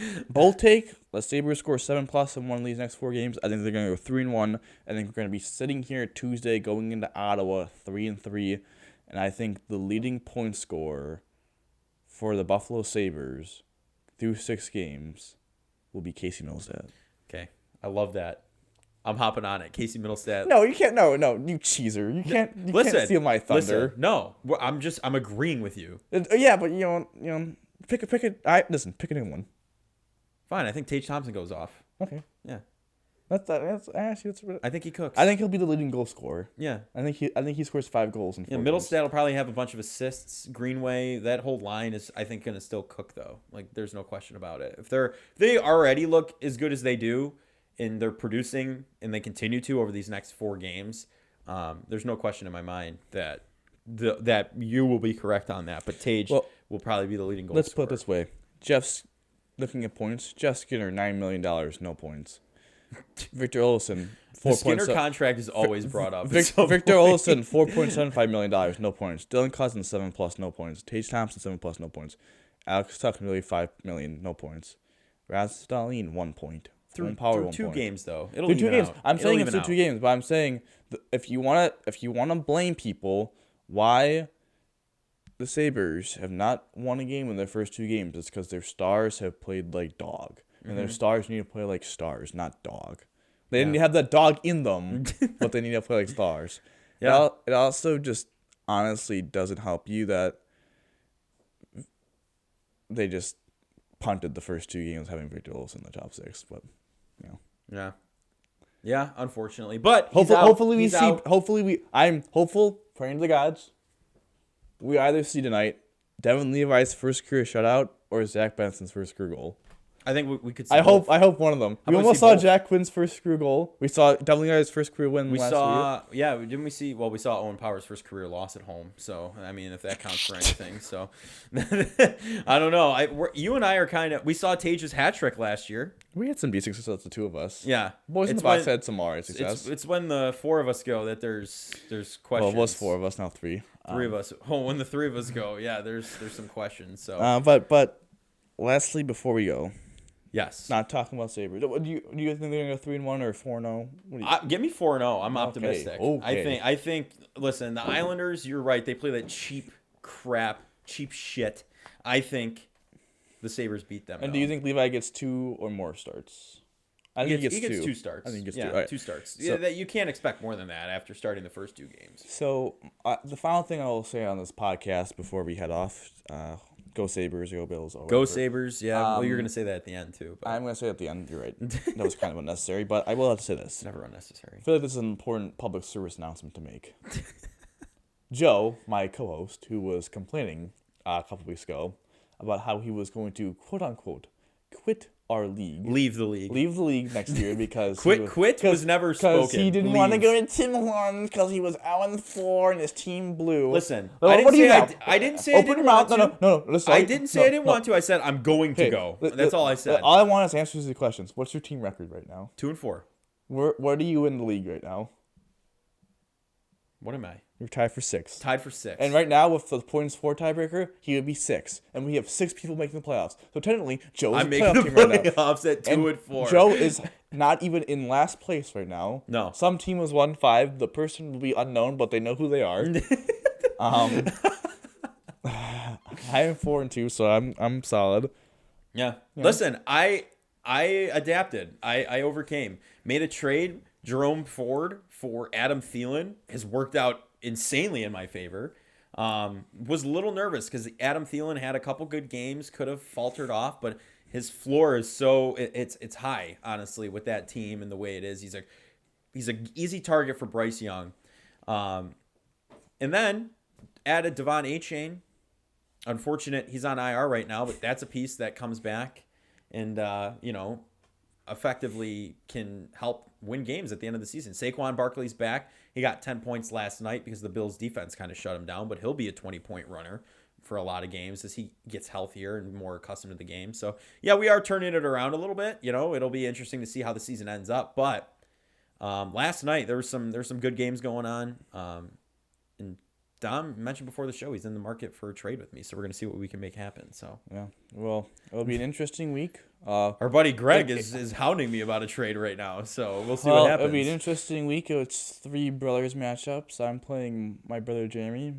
The Sabres score 7+ in one of these next 4 games. I think they're going to go 3-1. I think we're going to be sitting here Tuesday going into Ottawa 3-3, and I think the leading point scorer for the Buffalo Sabres through 6 games will be Casey Middlestat. Okay, I love that. I'm hopping on it. Casey Middlestat. No, you can't. No, you cheeser. You can't steal my thunder. Listen, no, I'm agreeing with you. Yeah, but you know, pick a new one. Fine, I think Tage Thompson goes off. Okay. Yeah. That's actually I think he cooks. I think he'll be the leading goal scorer. Yeah. I think he scores 5 goals in 4 games. Middlestat will probably have a bunch of assists. Greenway, that whole line is, I think, going to still cook though. Like, there's no question about it. If they already look as good as they do, and they're producing, and they continue to over these next 4 games, there's no question in my mind that that you will be correct on that. But Tage will probably be the leading goal. Let's scorer. put it this way: Jeff's looking at points. Jeff Skinner, $9 million, no points. Victor Olofsson, the Skinner contract is always brought up. Victor Olofsson, $4.75 million, no points. Dylan Cousins, 7+, no points. Tage Thompson, 7+, no points. Alex Tuch, nearly $5 million, no points. Rasmus Dahlin, 1 point. Through 2 games though. It'll through 2 games. Out. I'm saying it's through 2 games, but I'm saying if you wanna blame people why the Sabres have not won a game in their first 2 games, it's because their stars have played like dog. And their stars need to play like stars, not dog. They didn't have that dog in them, but they need to play like stars. Yeah. It also just honestly doesn't help you that they just punted the first 2 games having Victor Olofsson in the top 6, but you know. Yeah, unfortunately. But I'm hopeful, praying to the gods. We either see tonight Devin Levi's first career shutout or Zach Benson's first career goal? I think we could see I both. hope one of them. How We about we almost see saw both? Jack Quinn's first career goal. We saw Devin Levi's first career win We last saw, yeah, didn't we see? Well, we saw Owen Power's first career loss at home. So, I mean, if that counts for anything. So, I don't know. You and I are kind of, we saw Tage's hat trick last year. We had some decent success, the two of us. Yeah. Boys in the box had some alright success. It's when the four of us go that there's questions. Well, it was four of us, now three. Three of us. Oh, when the three of us go, yeah, there's some questions. So, but lastly, before we go, yes, not talking about Sabres. Do you think they're gonna go 3-1 or 4-0? Give me 4-0. I'm optimistic. Okay. I think. Listen, the Islanders. You're right. They play that cheap shit. I think the Sabres beat them. And do you think Levi gets 2 or more starts? I think he gets 2 starts. I think he gets 2. Yeah, All right. 2 starts. So, That you can't expect more than that after starting the first 2 games. So the final thing I will say on this podcast before we head off, go Sabres, go Bills. Go whatever. Sabres, yeah. Well, you're going to say that at the end, too. But. I'm going to say it at the end. You're right. That was kind of unnecessary, but I will have to say this. Never unnecessary. I feel like this is an important public service announcement to make. Joe, my co-host, who was complaining a couple weeks ago about how he was going to, quote-unquote, quit our league. Leave the league next year because quit was never spoken. Because he didn't want to go to Tim Hortons because he was 0-4 and his team blew. Listen, I didn't say I didn't want to. No. Listen, I didn't say I didn't want to. I said I'm going to go. That's all I said. All I want is answers to the questions. What's your team record right now? 2-4. What are you in the league right now? What am I? You're tied for 6. Tied for 6. And right now, with the points for tiebreaker, he would be 6. And we have 6 people making the playoffs. So technically, Joe is a playoff team right now. Playoffs at 2-4. Joe is not even in last place right now. No. Some team was 1-5. The person will be unknown, but they know who they are. I am 4-2, so I'm solid. Yeah. Listen, I adapted. I overcame. Made a trade. Jerome Ford for Adam Thielen has worked out insanely in my favor. Was a little nervous because Adam Thielen had a couple good games, could have faltered off, but his floor is it's high, honestly, with that team and the way it is. He's a easy target for Bryce Young. And then added Devon Achane. Unfortunate he's on IR right now, but that's a piece that comes back and effectively can help win games at the end of the season. Saquon Barkley's back. He got 10 points last night because the Bills' defense kind of shut him down, but he'll be a 20-point runner for a lot of games as he gets healthier and more accustomed to the game. So, yeah, we are turning it around a little bit. It'll be interesting to see how the season ends up. But last night there was some good games going on. And Dom mentioned before the show he's in the market for a trade with me, so we're going to see what we can make happen. So yeah, well, it'll be an interesting week. Our buddy Greg is hounding me about a trade right now, so we'll see what happens. It'll be an interesting week. It's 3 brothers matchups. I'm playing my brother Jeremy.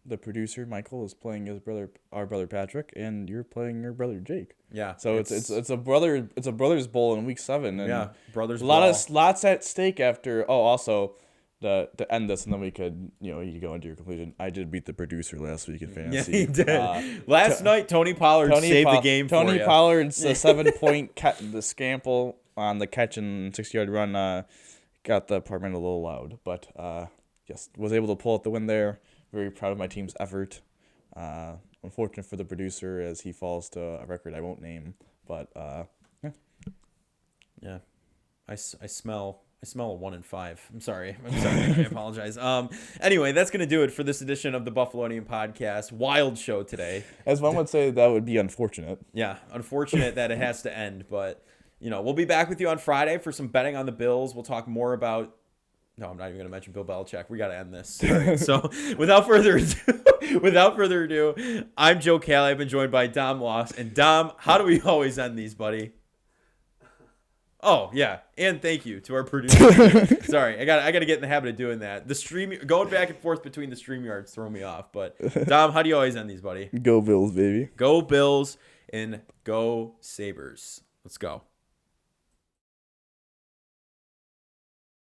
The producer Michael is playing our brother Patrick, and you're playing your brother Jake. Yeah. So it's a brothers bowl in week 7. And yeah, brothers. Lots at stake after. Oh, also. To end this, and then we could, you could go into your conclusion. I did beat the producer last week in fantasy. Yeah, he did. Last night, Tony Pollard saved the game for you. Tony Pollard's 7-point the scample on the catch and 60-yard run got the apartment a little loud, but yes, was able to pull out the win there. Very proud of my team's effort. Unfortunate for the producer as he falls to a record I won't name, but yeah, I smell a 1 in 5. I'm sorry. I apologize. Anyway, that's going to do it for this edition of the Buffalonian Podcast. Wild show today. As one would say, that would be unfortunate. Yeah, unfortunate that it has to end. But, we'll be back with you on Friday for some betting on the Bills. We'll talk more about... No, I'm not even going to mention Bill Belichick. We got to end this. Sorry. So, without further ado, I'm Joe Callie. I've been joined by Dom Loss. And Dom, how do we always end these, buddy? Oh, yeah. And thank you to our producer. Sorry, I got to get in the habit of doing that. The stream going back and forth between the StreamYards throw me off. But Dom, how do you always end these, buddy? Go Bills, baby. Go Bills and go Sabres. Let's go.